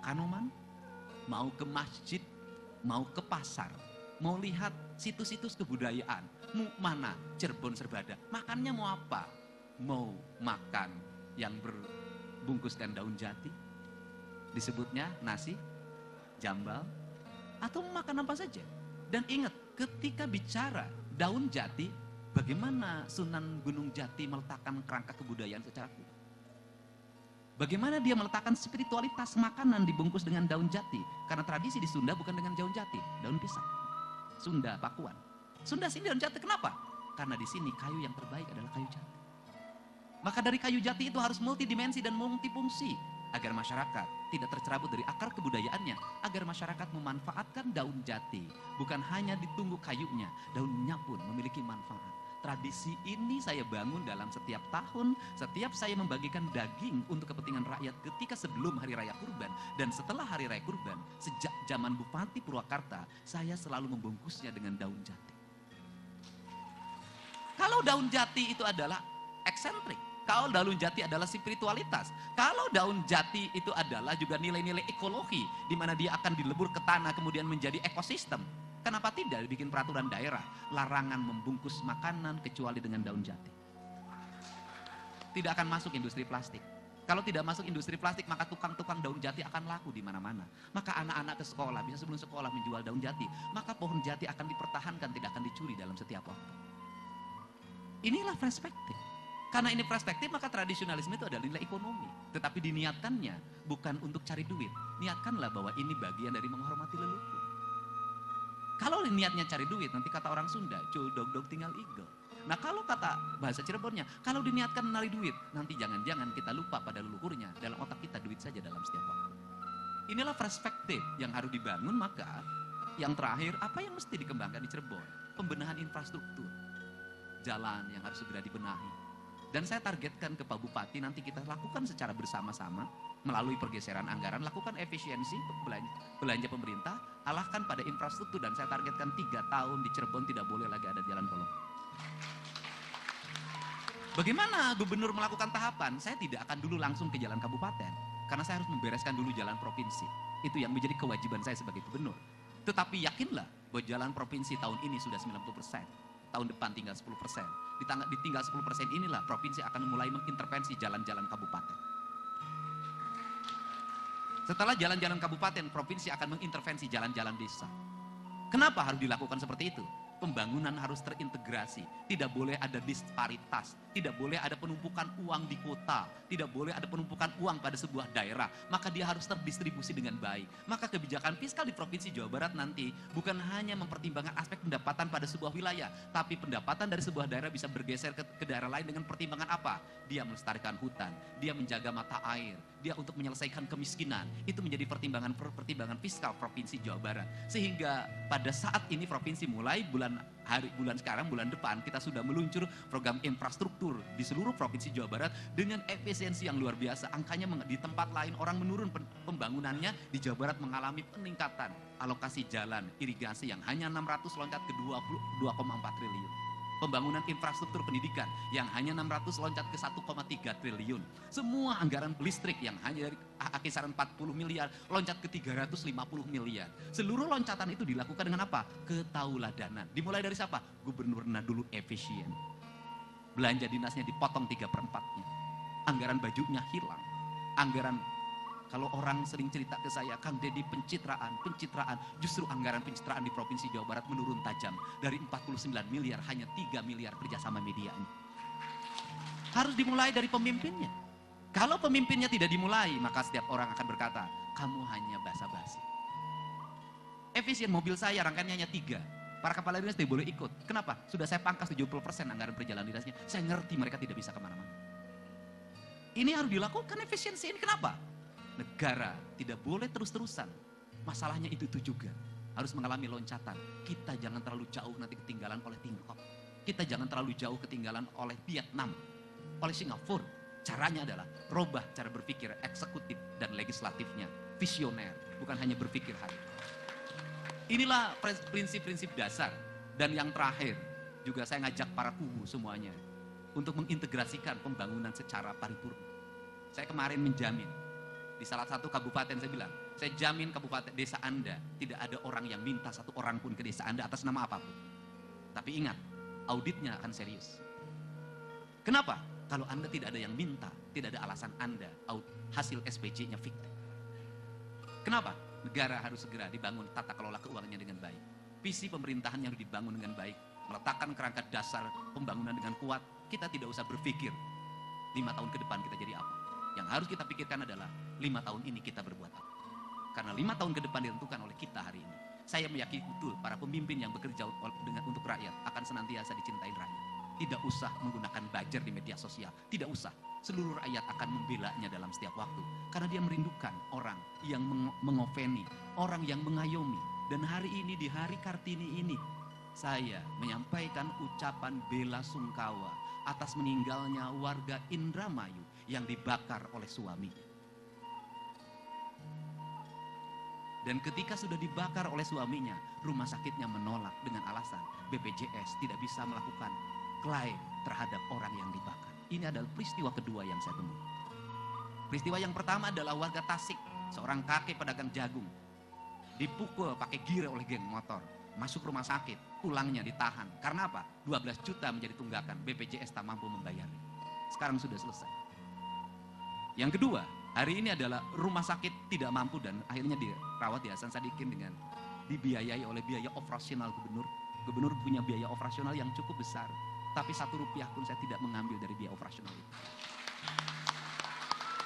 Kanoman? Mau ke masjid? Mau ke pasar? Mau lihat situs-situs kebudayaan? Mau mana? Cirebon Serbada. Makannya mau apa? Mau makan yang berbungkuskan daun jati? Disebutnya nasi, jambal, atau makan apa saja. Dan ingat, ketika bicara daun jati, bagaimana Sunan Gunung Jati meletakkan kerangka kebudayaan secara kuat? Bagaimana dia meletakkan spiritualitas makanan dibungkus dengan daun jati? Karena tradisi di Sunda bukan dengan daun jati, daun pisang. Sunda, Pakuan. Sunda sini daun jati, kenapa? Karena di sini kayu yang terbaik adalah kayu jati. Maka dari kayu jati itu harus multidimensi dan multifungsi. Agar masyarakat tidak tercerabut dari akar kebudayaannya. Agar masyarakat memanfaatkan daun jati. Bukan hanya ditunggu kayunya, daunnya pun memiliki manfaat. Tradisi ini saya bangun dalam setiap tahun, setiap saya membagikan daging untuk kepentingan rakyat ketika sebelum Hari Raya Kurban dan setelah Hari Raya Kurban, sejak zaman Bupati Purwakarta, saya selalu membungkusnya dengan daun jati. Kalau daun jati itu adalah eksentrik, kalau daun jati adalah spiritualitas, kalau daun jati itu adalah juga nilai-nilai ekologi, di mana dia akan dilebur ke tanah kemudian menjadi ekosistem. Kenapa tidak dibikin peraturan daerah, larangan membungkus makanan kecuali dengan daun jati? Tidak akan masuk industri plastik. Kalau tidak masuk industri plastik, maka tukang-tukang daun jati akan laku di mana-mana. Maka anak-anak ke sekolah, bisa sebelum sekolah menjual daun jati. Maka pohon jati akan dipertahankan, tidak akan dicuri dalam setiap waktu. Inilah perspektif. Karena ini perspektif, maka tradisionalisme itu adalah nilai ekonomi. Tetapi diniatkannya bukan untuk cari duit. Niatkanlah bahwa ini bagian dari menghormati leluhur. Kalau niatnya cari duit, nanti kata orang Sunda, cudog-dog tinggal igel. Nah kalau kata bahasa Cirebonnya, kalau diniatkan menari duit, nanti jangan-jangan kita lupa pada leluhurnya. Dalam otak kita duit saja dalam setiap waktu. Inilah perspektif yang harus dibangun. Maka yang terakhir, apa yang mesti dikembangkan di Cirebon? Pembenahan infrastruktur. Jalan yang harus segera dibenahi. Dan saya targetkan ke Pak Bupati, nanti kita lakukan secara bersama-sama melalui pergeseran anggaran, lakukan efisiensi belanja pemerintah, alahkan pada infrastruktur, dan saya targetkan 3 tahun di Cirebon tidak boleh lagi ada jalan bolong. Bagaimana gubernur melakukan tahapan? Saya tidak akan dulu langsung ke jalan kabupaten, karena saya harus membereskan dulu jalan provinsi. Itu yang menjadi kewajiban saya sebagai gubernur. Tetapi yakinlah bahwa jalan provinsi tahun ini sudah 90%. Tahun depan tinggal 10%. Ditinggal 10% inilah provinsi akan mulai mengintervensi jalan-jalan kabupaten. Setelah jalan-jalan kabupaten, provinsi akan mengintervensi jalan-jalan desa. Kenapa harus dilakukan seperti itu? Pembangunan harus terintegrasi, tidak boleh ada disparitas, tidak boleh ada penumpukan uang di kota, tidak boleh ada penumpukan uang pada sebuah daerah, maka dia harus terdistribusi dengan baik. Maka kebijakan fiskal di Provinsi Jawa Barat nanti bukan hanya mempertimbangkan aspek pendapatan pada sebuah wilayah, tapi pendapatan dari sebuah daerah bisa bergeser ke daerah lain dengan pertimbangan apa? Dia melestarikan hutan, dia menjaga mata air, dia untuk menyelesaikan kemiskinan. Itu menjadi pertimbangan fiskal Provinsi Jawa Barat. Sehingga pada saat ini provinsi mulai bulan depan kita sudah meluncur program infrastruktur di seluruh Provinsi Jawa Barat dengan efisiensi yang luar biasa. Angkanya di tempat lain orang menurun pembangunannya, di Jawa Barat mengalami peningkatan alokasi jalan, irigasi yang hanya 600 loncat ke 2,4 triliun. Pembangunan infrastruktur pendidikan yang hanya 600 loncat ke 1,3 triliun. Semua anggaran listrik yang hanya dari kisaran 40 miliar loncat ke 350 miliar. Seluruh loncatan itu dilakukan dengan apa? Ketauladanan. Dimulai dari siapa? Gubernurnya dulu efisien. Belanja dinasnya dipotong 3/4-nya. Anggaran bajunya hilang. Anggaran, kalau orang sering cerita ke saya, Kang Deddy pencitraan, justru anggaran pencitraan di Provinsi Jawa Barat menurun tajam. Dari 49 miliar hanya 3 miliar kerjasama media ini. Harus dimulai dari pemimpinnya. Kalau pemimpinnya tidak dimulai, maka setiap orang akan berkata, kamu hanya basa-basi. Efisien mobil saya rangkaiannya hanya 3. Para kepala dinas tidak boleh ikut. Kenapa? Sudah saya pangkas 70% anggaran perjalanan dinasnya. Saya ngerti mereka tidak bisa kemana-mana. Ini harus dilakukan efisiensi ini. Kenapa? Negara tidak boleh terus-terusan. Masalahnya itu juga. Harus mengalami loncatan. Kita jangan terlalu jauh nanti ketinggalan oleh Tiongkok. Kita jangan terlalu jauh ketinggalan oleh Vietnam, oleh Singapura. Caranya adalah robah cara berpikir eksekutif dan legislatifnya. Visioner, bukan hanya berpikir hari. Inilah prinsip-prinsip dasar. Dan yang terakhir, juga saya ngajak para kubu semuanya untuk mengintegrasikan pembangunan secara paripurna. Saya kemarin menjamin, di salah satu kabupaten saya bilang, saya jamin kabupaten desa Anda tidak ada orang yang minta satu orang pun ke desa Anda atas nama apapun. Tapi ingat, auditnya akan serius. Kenapa? Kalau Anda tidak ada yang minta, tidak ada alasan Anda hasil SPJ-nya fiktif. Kenapa? Negara harus segera dibangun tata kelola keuangannya dengan baik. Visi pemerintahannya harus dibangun dengan baik. Meletakkan kerangka dasar pembangunan dengan kuat. Kita tidak usah berpikir 5 tahun ke depan kita jadi apa. Yang harus kita pikirkan adalah 5 tahun ini kita berbuat apa. Karena 5 tahun ke depan ditentukan oleh kita hari ini. Saya meyakini betul para pemimpin yang bekerja untuk rakyat akan senantiasa dicintai rakyat. Tidak usah menggunakan buzzer di media sosial. Tidak usah. Seluruh rakyat akan membelanya dalam setiap waktu. Karena dia merindukan orang yang mengopeni, orang yang mengayomi. Dan hari ini, di hari Kartini ini, saya menyampaikan ucapan bela sungkawa atas meninggalnya warga Indramayu yang dibakar oleh suaminya. Dan ketika sudah dibakar oleh suaminya, rumah sakitnya menolak dengan alasan BPJS tidak bisa melakukan klaim terhadap orang yang dibakar. Ini adalah peristiwa kedua yang saya temui. Peristiwa yang pertama adalah warga Tasik, seorang kakek pedagang jagung, dipukul pakai gire oleh geng motor, masuk rumah sakit, pulangnya ditahan. Karena apa? 12 juta menjadi tunggakan, BPJS tak mampu membayarnya. Sekarang sudah selesai. Yang kedua, hari ini adalah rumah sakit tidak mampu dan akhirnya dirawat di Hasan Sadikin dengan dibiayai oleh biaya operasional gubernur. Gubernur punya biaya operasional yang cukup besar, tapi 1 rupiah pun saya tidak mengambil dari biaya operasional itu.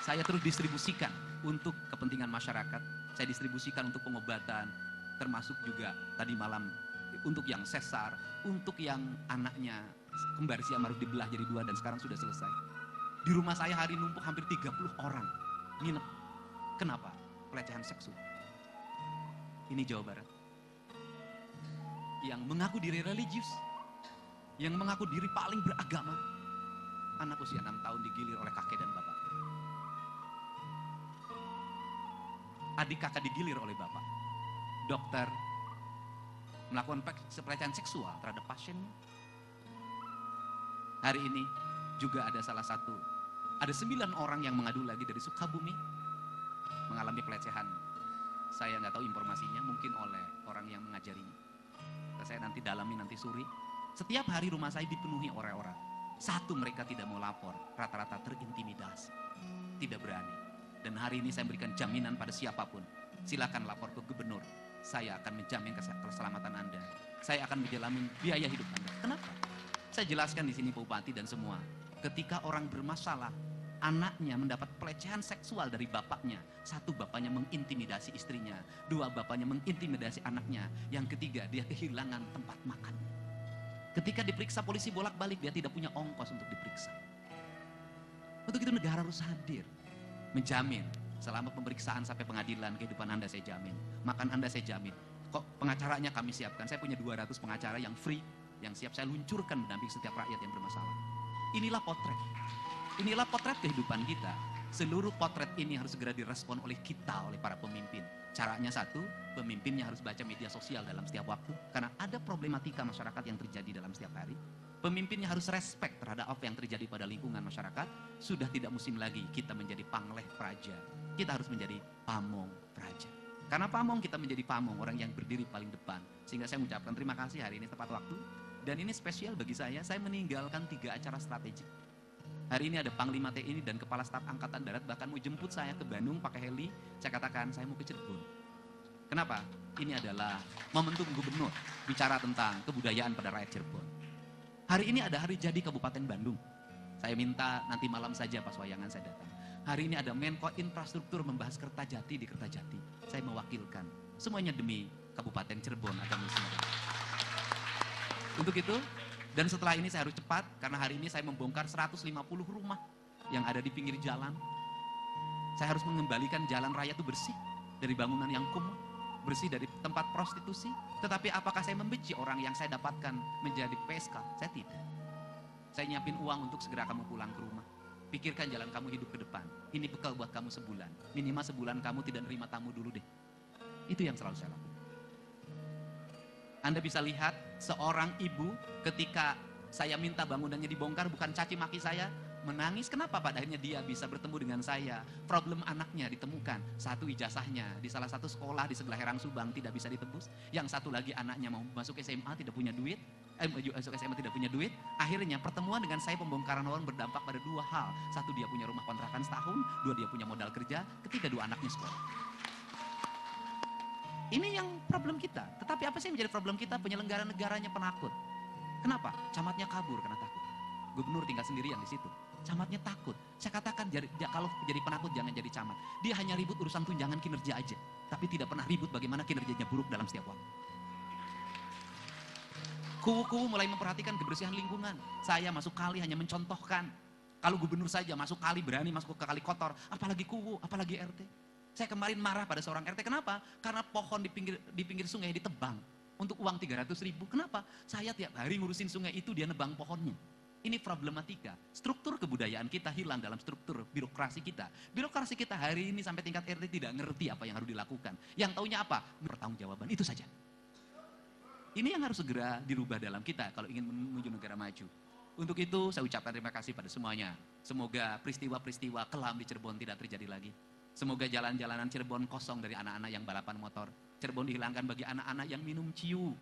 Saya terus distribusikan untuk kepentingan masyarakat, saya distribusikan untuk pengobatan, termasuk juga tadi malam untuk yang sesar, untuk yang anaknya kembar siam harus dibelah jadi 2 dan sekarang sudah selesai. Di rumah saya hari numpuk hampir 30 orang nginep. Kenapa? Pelecehan seksual. Ini Jawa Barat. Yang mengaku diri religius, yang mengaku diri paling beragama, anak usia 6 tahun digilir oleh kakek dan bapak. Adik kakak digilir oleh bapak. Dokter melakukan pelecehan seksual terhadap pasien. Hari ini juga ada ada 9 orang yang mengadu lagi dari Sukabumi mengalami pelecehan. Saya nggak tahu informasinya, mungkin oleh orang yang mengajarinya. Saya nanti dalami nanti sore. Setiap hari rumah saya dipenuhi orang-orang. Satu, mereka tidak mau lapor, rata-rata terintimidasi, tidak berani. Dan hari ini saya berikan jaminan pada siapapun, silakan lapor ke gubernur. Saya akan menjamin keselamatan Anda. Saya akan menjamin biaya hidup Anda. Kenapa? Saya jelaskan di sini Pak Bupati dan semua. Ketika orang bermasalah, anaknya mendapat pelecehan seksual dari bapaknya. 1, bapaknya mengintimidasi istrinya. 2, bapaknya mengintimidasi anaknya. Yang ketiga, dia kehilangan tempat makan. Ketika diperiksa polisi bolak-balik, dia tidak punya ongkos untuk diperiksa. Untuk itu negara harus hadir, menjamin selama pemeriksaan sampai pengadilan kehidupan Anda saya jamin. Makan Anda saya jamin. Kok pengacaranya kami siapkan. Saya punya 200 pengacara yang free, yang siap saya luncurkan mendampingi setiap rakyat yang bermasalah. Inilah potret. Inilah potret kehidupan kita. Seluruh potret ini harus segera direspon oleh kita, oleh para pemimpin. Caranya 1, pemimpinnya harus baca media sosial dalam setiap waktu. Karena ada problematika masyarakat yang terjadi dalam setiap hari. Pemimpinnya harus respect terhadap apa yang terjadi pada lingkungan masyarakat. Sudah tidak musim lagi kita menjadi pangleh praja. Kita harus menjadi pamong praja. Karena pamong kita menjadi pamong, orang yang berdiri paling depan. Sehingga saya mengucapkan terima kasih hari ini tepat waktu. Dan ini spesial bagi saya meninggalkan 3 acara strategik. Hari ini ada Panglima TNI dan Kepala Staf Angkatan Darat bahkan mau jemput saya ke Bandung pakai heli. Saya katakan saya mau ke Cirebon. Kenapa? Ini adalah momentum gubernur bicara tentang kebudayaan pada rakyat Cirebon. Hari ini ada hari jadi Kabupaten Bandung. Saya minta nanti malam saja pas wayangan saya datang. Hari ini ada Menko Infrastruktur membahas Kertajati di Kertajati. Saya mewakilkan. Semuanya demi Kabupaten Cirebon akan musnah. Untuk itu, dan setelah ini saya harus cepat, karena hari ini saya membongkar 150 rumah yang ada di pinggir jalan. Saya harus mengembalikan jalan raya itu bersih dari bangunan yang kumuh, bersih dari tempat prostitusi. Tetapi apakah saya membenci orang yang saya dapatkan menjadi PSK? Saya tidak. Saya nyiapin uang untuk segera kamu pulang ke rumah. Pikirkan jalan kamu hidup ke depan. Ini bekal buat kamu sebulan. Minimal sebulan kamu tidak nerima tamu dulu deh. Itu yang selalu saya lakukan. Anda bisa lihat seorang ibu ketika saya minta bangunannya dibongkar, bukan caci maki saya, menangis. Kenapa? Pada akhirnya dia bisa bertemu dengan saya. Problem anaknya ditemukan. Satu, ijazahnya di salah satu sekolah di sebelah Herang Subang tidak bisa ditebus. Yang satu lagi anaknya mau masuk SMA tidak punya duit. Masuk SMA tidak punya duit. Akhirnya pertemuan dengan saya pembongkaran uang berdampak pada dua hal. Satu, dia punya rumah kontrakan setahun. Dua, dia punya modal kerja. Ketiga, dua anaknya sekolah. Ini yang problem kita. Tetapi apa sih yang menjadi problem kita? Penyelenggara negaranya penakut. Kenapa? Camatnya kabur karena takut. Gubernur tinggal sendirian di situ. Camatnya takut. Saya katakan kalau jadi penakut jangan jadi camat. Dia hanya ribut urusan tunjangan kinerja aja. Tapi tidak pernah ribut bagaimana kinerjanya buruk dalam setiap waktu. Kuwu-kuwu mulai memperhatikan kebersihan lingkungan. Saya masuk kali hanya mencontohkan. Kalau gubernur saja masuk kali berani masuk ke kali kotor. Apalagi kuwu, apalagi RT. Saya kemarin marah pada seorang RT. Kenapa? Karena pohon di pinggir sungai ditebang. Untuk uang 300.000. Kenapa? Saya tiap hari ngurusin sungai itu, dia nebang pohonnya. Ini problematika. Struktur kebudayaan kita hilang dalam struktur birokrasi kita. Birokrasi kita hari ini sampai tingkat RT tidak ngerti apa yang harus dilakukan. Yang taunya apa? Pertanggungjawaban, itu saja. Ini yang harus segera dirubah dalam kita kalau ingin menuju negara maju. Untuk itu saya ucapkan terima kasih pada semuanya. Semoga peristiwa-peristiwa kelam di Cirebon tidak terjadi lagi. Semoga jalan-jalanan Cirebon kosong dari anak-anak yang balapan motor. Cirebon dihilangkan bagi anak-anak yang minum ciu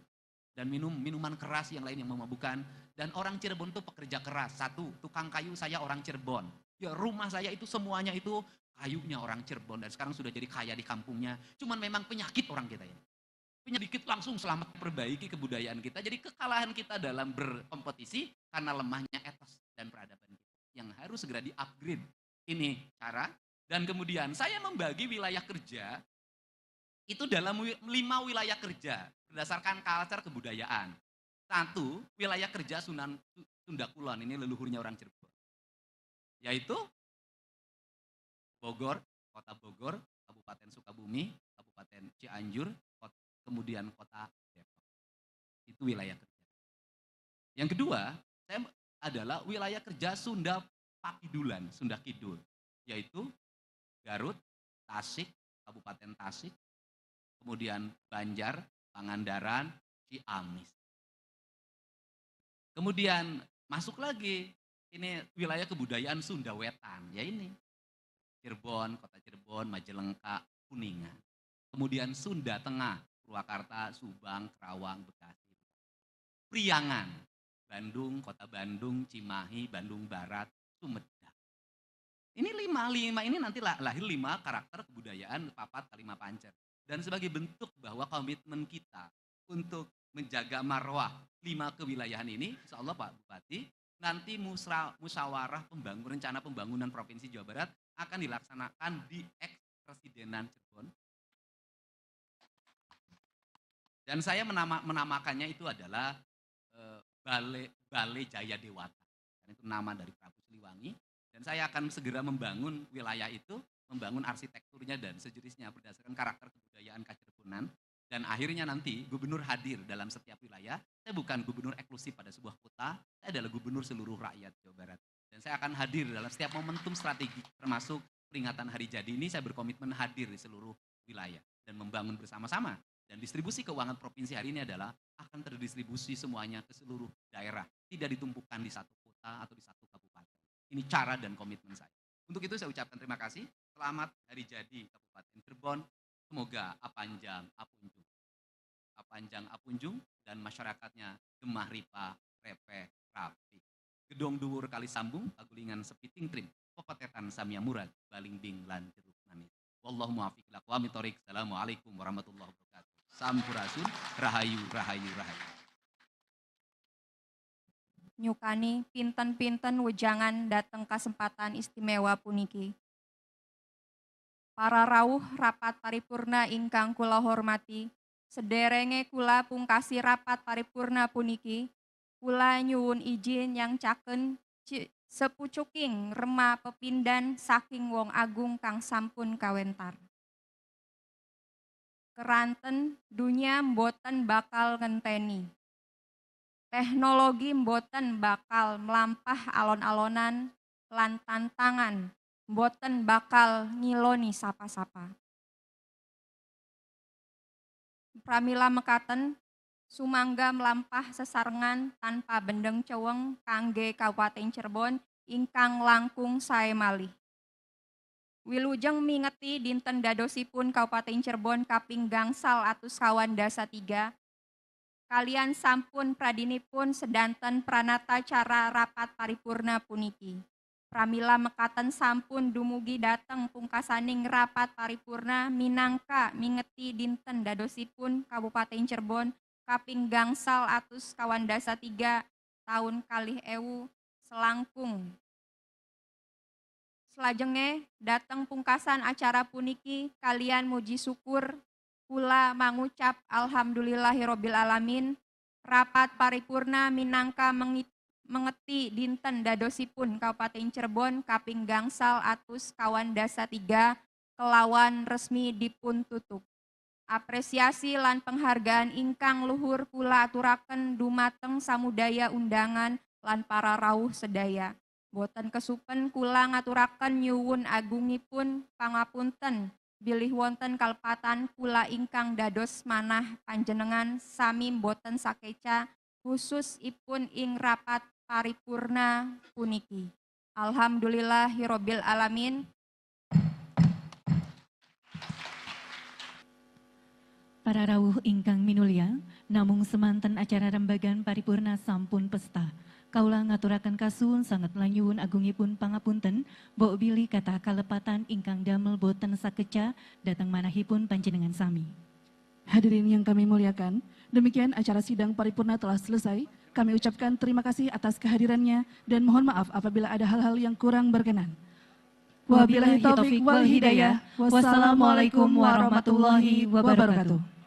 dan minuman keras yang lain yang memabukkan. Dan orang Cirebon itu pekerja keras. Satu, tukang kayu saya orang Cirebon. Ya, rumah saya itu semuanya itu kayunya orang Cirebon. Dan sekarang sudah jadi kaya di kampungnya. Cuman memang penyakit orang kita ini. Penyakit langsung selamat perbaiki kebudayaan kita. Jadi kekalahan kita dalam berkompetisi karena lemahnya etos dan peradaban kita. Yang harus segera di-upgrade. Ini cara. Dan kemudian saya membagi wilayah kerja itu dalam 5 wilayah kerja berdasarkan culture kebudayaan. 1, wilayah kerja Sunda Kulon, ini leluhurnya orang Cirebon. Yaitu Bogor, Kota Bogor, Kabupaten Sukabumi, Kabupaten Cianjur, kemudian Kota Depok. Itu wilayah kerja. Yang kedua, saya adalah wilayah kerja Sunda Pakidulan, Sunda Kidul, yaitu Garut, Tasik, Kabupaten Tasik, kemudian Banjar, Pangandaran, Ciamis. Kemudian masuk lagi, ini wilayah kebudayaan Sunda Wetan, ya ini. Cirebon, Kota Cirebon, Majalengka, Kuningan. Kemudian Sunda Tengah, Purwakarta, Subang, Kerawang, Bekasi. Priangan, Bandung, Kota Bandung, Cimahi, Bandung Barat, Sumedang. Ini 5 ini nanti lahir 5 karakter kebudayaan Papat Kalima Pancer. Dan sebagai bentuk bahwa komitmen kita untuk menjaga marwah 5 kewilayahan ini, insya Allah Pak Bupati, nanti musyawarah rencana pembangunan Provinsi Jawa Barat akan dilaksanakan di Eks-Presidenan Cirebon. Dan saya menamakannya itu adalah Balai Jaya Dewata. Dan itu nama dari Prabu Siliwangi. Dan saya akan segera membangun wilayah itu, membangun arsitekturnya dan sejenisnya berdasarkan karakter kebudayaan Kacirebonan. Dan akhirnya nanti gubernur hadir dalam setiap wilayah. Saya bukan gubernur eksklusif pada sebuah kota, saya adalah gubernur seluruh rakyat Jawa Barat. Dan saya akan hadir dalam setiap momentum strategi, termasuk peringatan Hari Jadi ini, saya berkomitmen hadir di seluruh wilayah dan membangun bersama-sama. Dan distribusi keuangan provinsi hari ini adalah akan terdistribusi semuanya ke seluruh daerah, tidak ditumpukan di satu kota atau di satu kabupaten. Ini cara dan komitmen saya. Untuk itu saya ucapkan terima kasih. Selamat Hari Jadi Kabupaten Cirebon. Semoga apanjang apunjung dan masyarakatnya gemah ripa repe rapi. Gedong dhuwur kali sambung pagulingan sepiting trim. Pepetetan samia murad balingbing lan jeruk manis. Wallahu muwaffiq ila aqwamit thoriq. Assalamualaikum warahmatullahi wabarakatuh. Sampurasun rahayu rahayu rahayu. Nyukani pinten-pinten wejangan dateng kesempatan istimewa puniki. Para rawuh rapat paripurna ingkang kula hormati, sederenge kula pungkasi rapat paripurna puniki, kula nyuwun izin yang caken sepucuking rema pepindan saking wong agung kang sampun kawentar. Keranten dunia mboten bakal ngenteni. Teknologi mboten bakal melampah alon-alonan lan tantangan mboten bakal ngiloni sapa-sapa. Pramila mekaten sumangga melampah sesarengan tanpa bendeng ceweng kangge Kabupaten Cirebon ingkang langkung sae malih. Wilujeng mingeti dinten dadosipun Kabupaten Cirebon kaping gangsal atus kawan dasa 3 kalian sampun pradinipun sedanten pranata cara rapat paripurna puniki. Pramila mekaten sampun dumugi dateng pungkasaning rapat paripurna minangka mingeti dinten dadosipun Kabupaten Cirebon kaping gangsal atus kawan dasa 3 tahun kalih ewu selangkung. Selajenge dateng pungkasan acara puniki kalian muji syukur kula mangucap alhamdulillahirabbil alamin. Rapat paripurna minangka mengeti dinten dadosipun Kabupaten Cirebon kaping gangsal atus kawan dasa 3 kelawan resmi dipun tutup. Apresiasi lan penghargaan ingkang luhur kula aturaken dumateng samudaya undangan lan para rawuh sedaya. Boten kesupen kula ngaturaken nyuwun agungipun pangapunten bilih wonten kalepatan kula ingkang dados manah panjenengan sami boten sakeca khusus ipun ing rapat paripurna puniki. Alhamdulillahirabbil alamin. Para rawuh ingkang minulya, namung semanten acara rembagan paripurna sampun pesta. Kaula ngaturaken kasuwun sanget lanyuwun agungipun pangapunten, mbok bilih kata kalepatan ingkang damel boten sakeca dateng manahipun panjenengan sami. Hadirin yang kami muliakan, demikian acara sidang paripurna telah selesai. Kami ucapkan terima kasih atas kehadirannya dan mohon maaf apabila ada hal-hal yang kurang berkenan. Wabillahi taufik wal hidayah. Wassalamualaikum warahmatullahi wabarakatuh.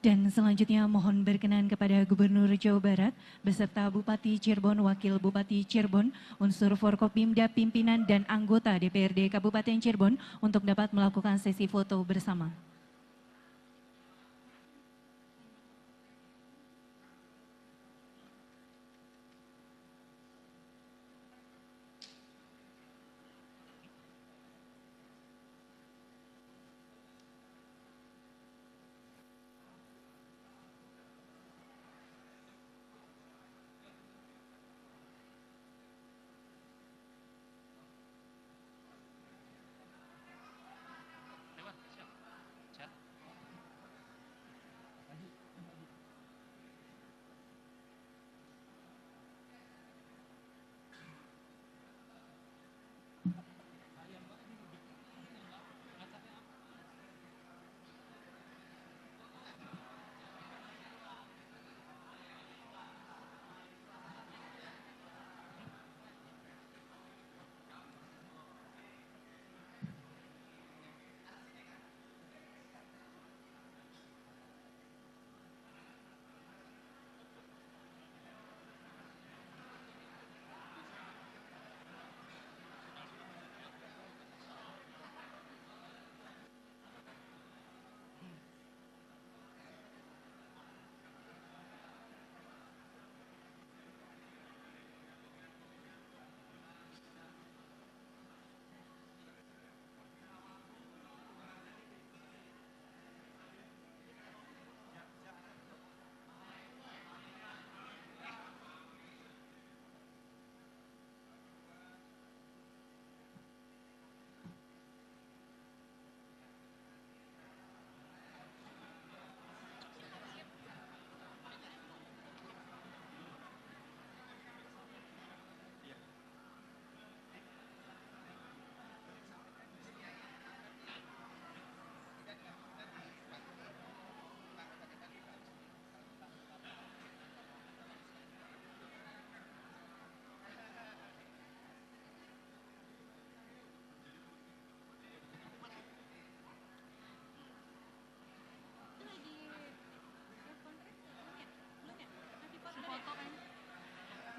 Dan selanjutnya mohon berkenan kepada Gubernur Jawa Barat beserta Bupati Cirebon, Wakil Bupati Cirebon, unsur Forkopimda, pimpinan dan anggota DPRD Kabupaten Cirebon untuk dapat melakukan sesi foto bersama.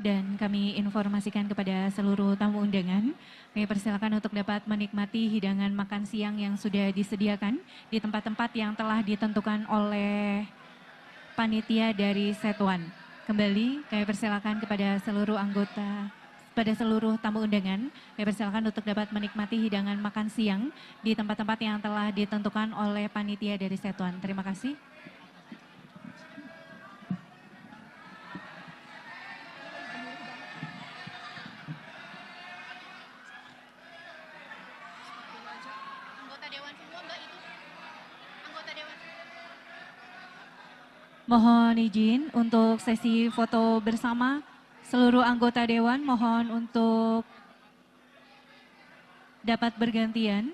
Dan kami informasikan kepada seluruh tamu undangan, kami persilakan untuk dapat menikmati hidangan makan siang yang sudah disediakan di tempat-tempat yang telah ditentukan oleh panitia dari Setuan. Kembali kami persilakan kepada seluruh tamu undangan, kami persilakan untuk dapat menikmati hidangan makan siang di tempat-tempat yang telah ditentukan oleh panitia dari Setuan. Terima kasih. Mohon izin untuk sesi foto bersama seluruh anggota Dewan, mohon untuk dapat bergantian.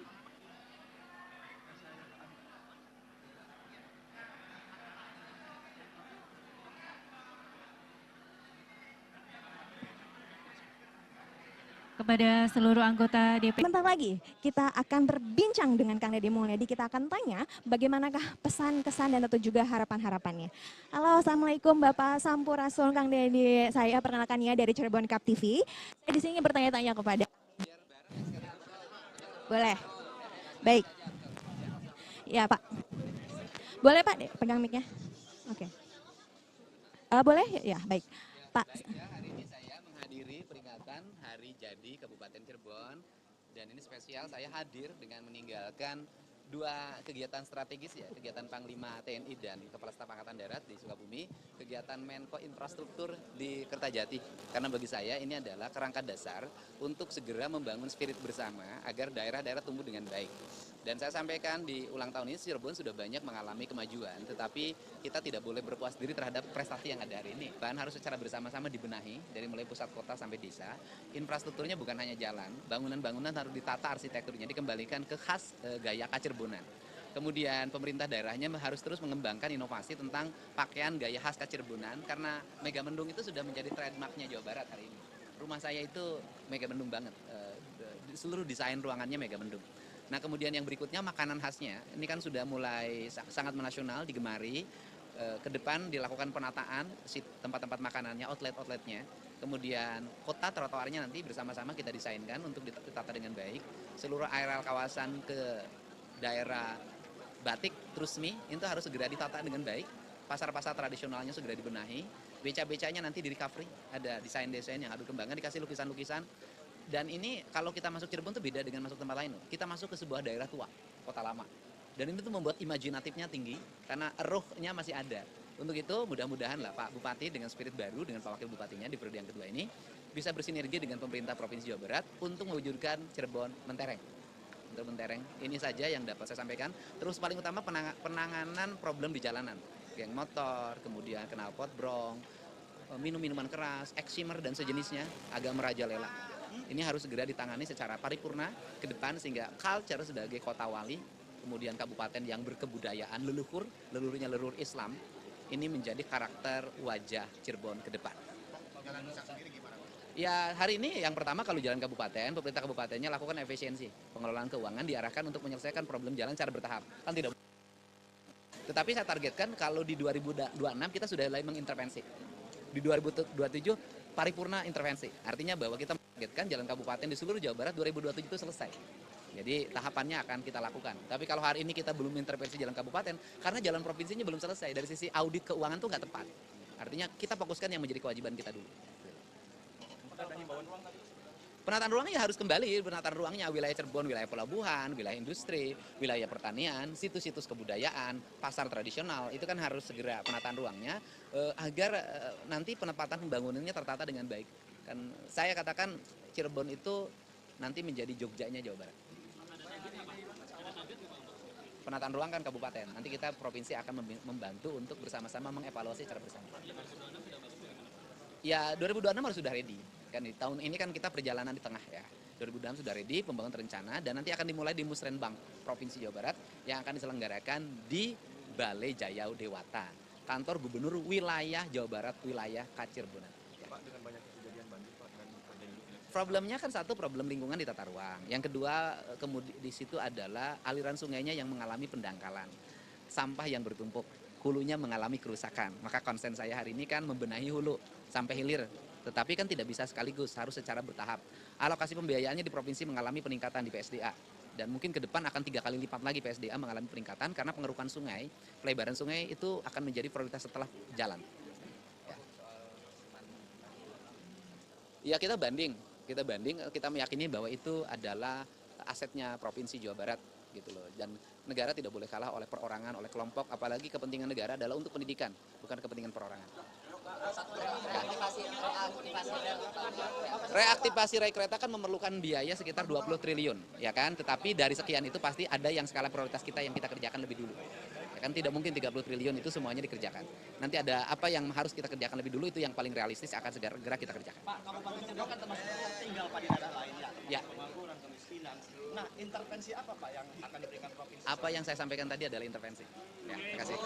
Kepada seluruh anggota DPRD. Sebentar lagi kita akan berbincang dengan Kang Deddy Mulyadi. Kita akan tanya bagaimanakah pesan, kesan, dan tentu juga harapan-harapannya. Halo, Assalamualaikum Bapak Sampurasun, Kang Deddy. Saya perkenalkan ya dari Cirebon Cup TV. Saya di sini bertanya-tanya kepada... Boleh? Baik. Ya Pak. Boleh Pak, pegang mic-nya. Oke. Boleh? Ya, baik. Pak. Hari ini saya menghadiri peringatan Hari Jadi Kabupaten Cirebon, dan ini spesial saya hadir dengan meninggalkan dua kegiatan strategis ya, kegiatan Panglima TNI dan Kepala Staf Angkatan Darat di Sukabumi, kegiatan Menko Infrastruktur di Kertajati. Karena bagi saya ini adalah kerangka dasar untuk segera membangun spirit bersama agar daerah-daerah tumbuh dengan baik. Dan saya sampaikan di ulang tahun ini Cirebon sudah banyak mengalami kemajuan, tetapi kita tidak boleh berpuas diri terhadap prestasi yang ada hari ini. Bahkan harus secara bersama-sama dibenahi dari mulai pusat kota sampai desa. Infrastrukturnya bukan hanya jalan, bangunan-bangunan harus ditata arsitekturnya, dikembalikan ke khas gaya Kacirebonan. Kemudian pemerintah daerahnya harus terus mengembangkan inovasi tentang pakaian gaya khas Kacirebonan, karena Megamendung itu sudah menjadi trademarknya Jawa Barat hari ini. Rumah saya itu Megamendung banget, seluruh desain ruangannya Megamendung. Nah kemudian yang berikutnya makanan khasnya, ini kan sudah mulai sangat menasional, digemari. Ke depan dilakukan penataan tempat-tempat makanannya, outlet-outletnya. Kemudian kota trotoarnya nanti bersama-sama kita desainkan untuk ditata dengan baik. Seluruh areal kawasan ke daerah Batik, Trusmi itu harus segera ditata dengan baik. Pasar-pasar tradisionalnya segera dibenahi. Beca-becanya nanti di recovery, ada desain-desain yang harus dikembangkan, dikasih lukisan-lukisan. Dan ini kalau kita masuk Cirebon itu beda dengan masuk tempat lain. Kita masuk ke sebuah daerah tua, kota lama. Dan ini tuh membuat imajinatifnya tinggi karena ruhnya masih ada. Untuk itu mudah-mudahan lah Pak Bupati dengan spirit baru, dengan Pak Wakil Bupatinya di periode yang kedua ini bisa bersinergi dengan pemerintah Provinsi Jawa Barat untuk mewujudkan Cirebon mentereng. Untuk mentereng, ini saja yang dapat saya sampaikan. Terus paling utama penanganan problem di jalanan. Geng motor, kemudian knalpot brong, minum-minuman keras, eksimer dan sejenisnya agak merajalela. Ini harus segera ditangani secara paripurna ke depan sehingga culture sebagai kota wali, kemudian kabupaten yang berkebudayaan leluhurnya leluhur Islam, ini menjadi karakter wajah Cirebon ke depan. Ya hari ini yang pertama kalau jalan kabupaten, pemerintah kabupatennya lakukan efisiensi. Pengelolaan keuangan diarahkan untuk menyelesaikan problem jalan secara bertahap. Kan tidak. Tetapi saya targetkan kalau di 2026 kita sudah mulai mengintervensi. Di 2027 paripurna intervensi. Artinya bahwa kita menargetkan jalan kabupaten di seluruh Jawa Barat 2027 itu selesai. Jadi tahapannya akan kita lakukan. Tapi kalau hari ini kita belum intervensi jalan kabupaten, karena jalan provinsinya belum selesai. Dari sisi audit keuangan itu nggak tepat. Artinya kita fokuskan yang menjadi kewajiban kita dulu. Penataan ruangnya harus kembali, penataan ruangnya wilayah Cirebon, wilayah pelabuhan, wilayah industri, wilayah pertanian, situs-situs kebudayaan, pasar tradisional, itu kan harus segera penataan ruangnya agar nanti penempatan pembangunannya tertata dengan baik. Kan saya katakan Cirebon itu nanti menjadi Jogjanya Jawa Barat. Penataan ruang kan kabupaten, nanti kita provinsi akan membantu untuk bersama-sama mengevaluasi secara bersama. Ya 2026 harus sudah ready. Kan di tahun ini kan kita perjalanan di tengah ya. 2026 sudah ready, pembangunan terencana dan nanti akan dimulai di Musrenbang, Provinsi Jawa Barat yang akan diselenggarakan di Balai Jaya Dewata, kantor gubernur wilayah Jawa Barat, wilayah Kacirebonan. Ya. Pak, dengan banyak kejadian banjir Pak dan problemnya kan satu problem lingkungan di tata ruang. Yang kedua kemudian di situ adalah aliran sungainya yang mengalami pendangkalan. Sampah yang bertumpuk, hulunya mengalami kerusakan. Maka konsen saya hari ini kan membenahi hulu sampai hilir Tetapi kan tidak bisa sekaligus, harus secara bertahap. Alokasi pembiayaannya di provinsi mengalami peningkatan di PSDA. Dan mungkin ke depan akan 3 kali lipat lagi PSDA mengalami peningkatan karena pengerukan sungai, pelebaran sungai itu akan menjadi prioritas setelah jalan. Ya kita banding, kita meyakini bahwa itu adalah asetnya Provinsi Jawa Barat gitu loh. Dan negara tidak boleh kalah oleh perorangan, oleh kelompok, apalagi kepentingan negara adalah untuk pendidikan, bukan kepentingan perorangan. Reaktivasi rel kereta kan memerlukan biaya sekitar 20 triliun, ya kan? Tetapi dari sekian itu pasti ada yang skala prioritas kita yang kita kerjakan lebih dulu. Ya kan tidak mungkin 30 triliun itu semuanya dikerjakan. Nanti ada apa yang harus kita kerjakan lebih dulu, itu yang paling realistis akan segera kita kerjakan. Pak, Kabupaten Cirebon kan termasuk tinggal Pak di daerah lain ya. Pembangunan, kemiskinan. Nah, intervensi apa Pak yang akan diberikan provinsi? Apa yang saya sampaikan tadi adalah intervensi. Ya, terima kasih.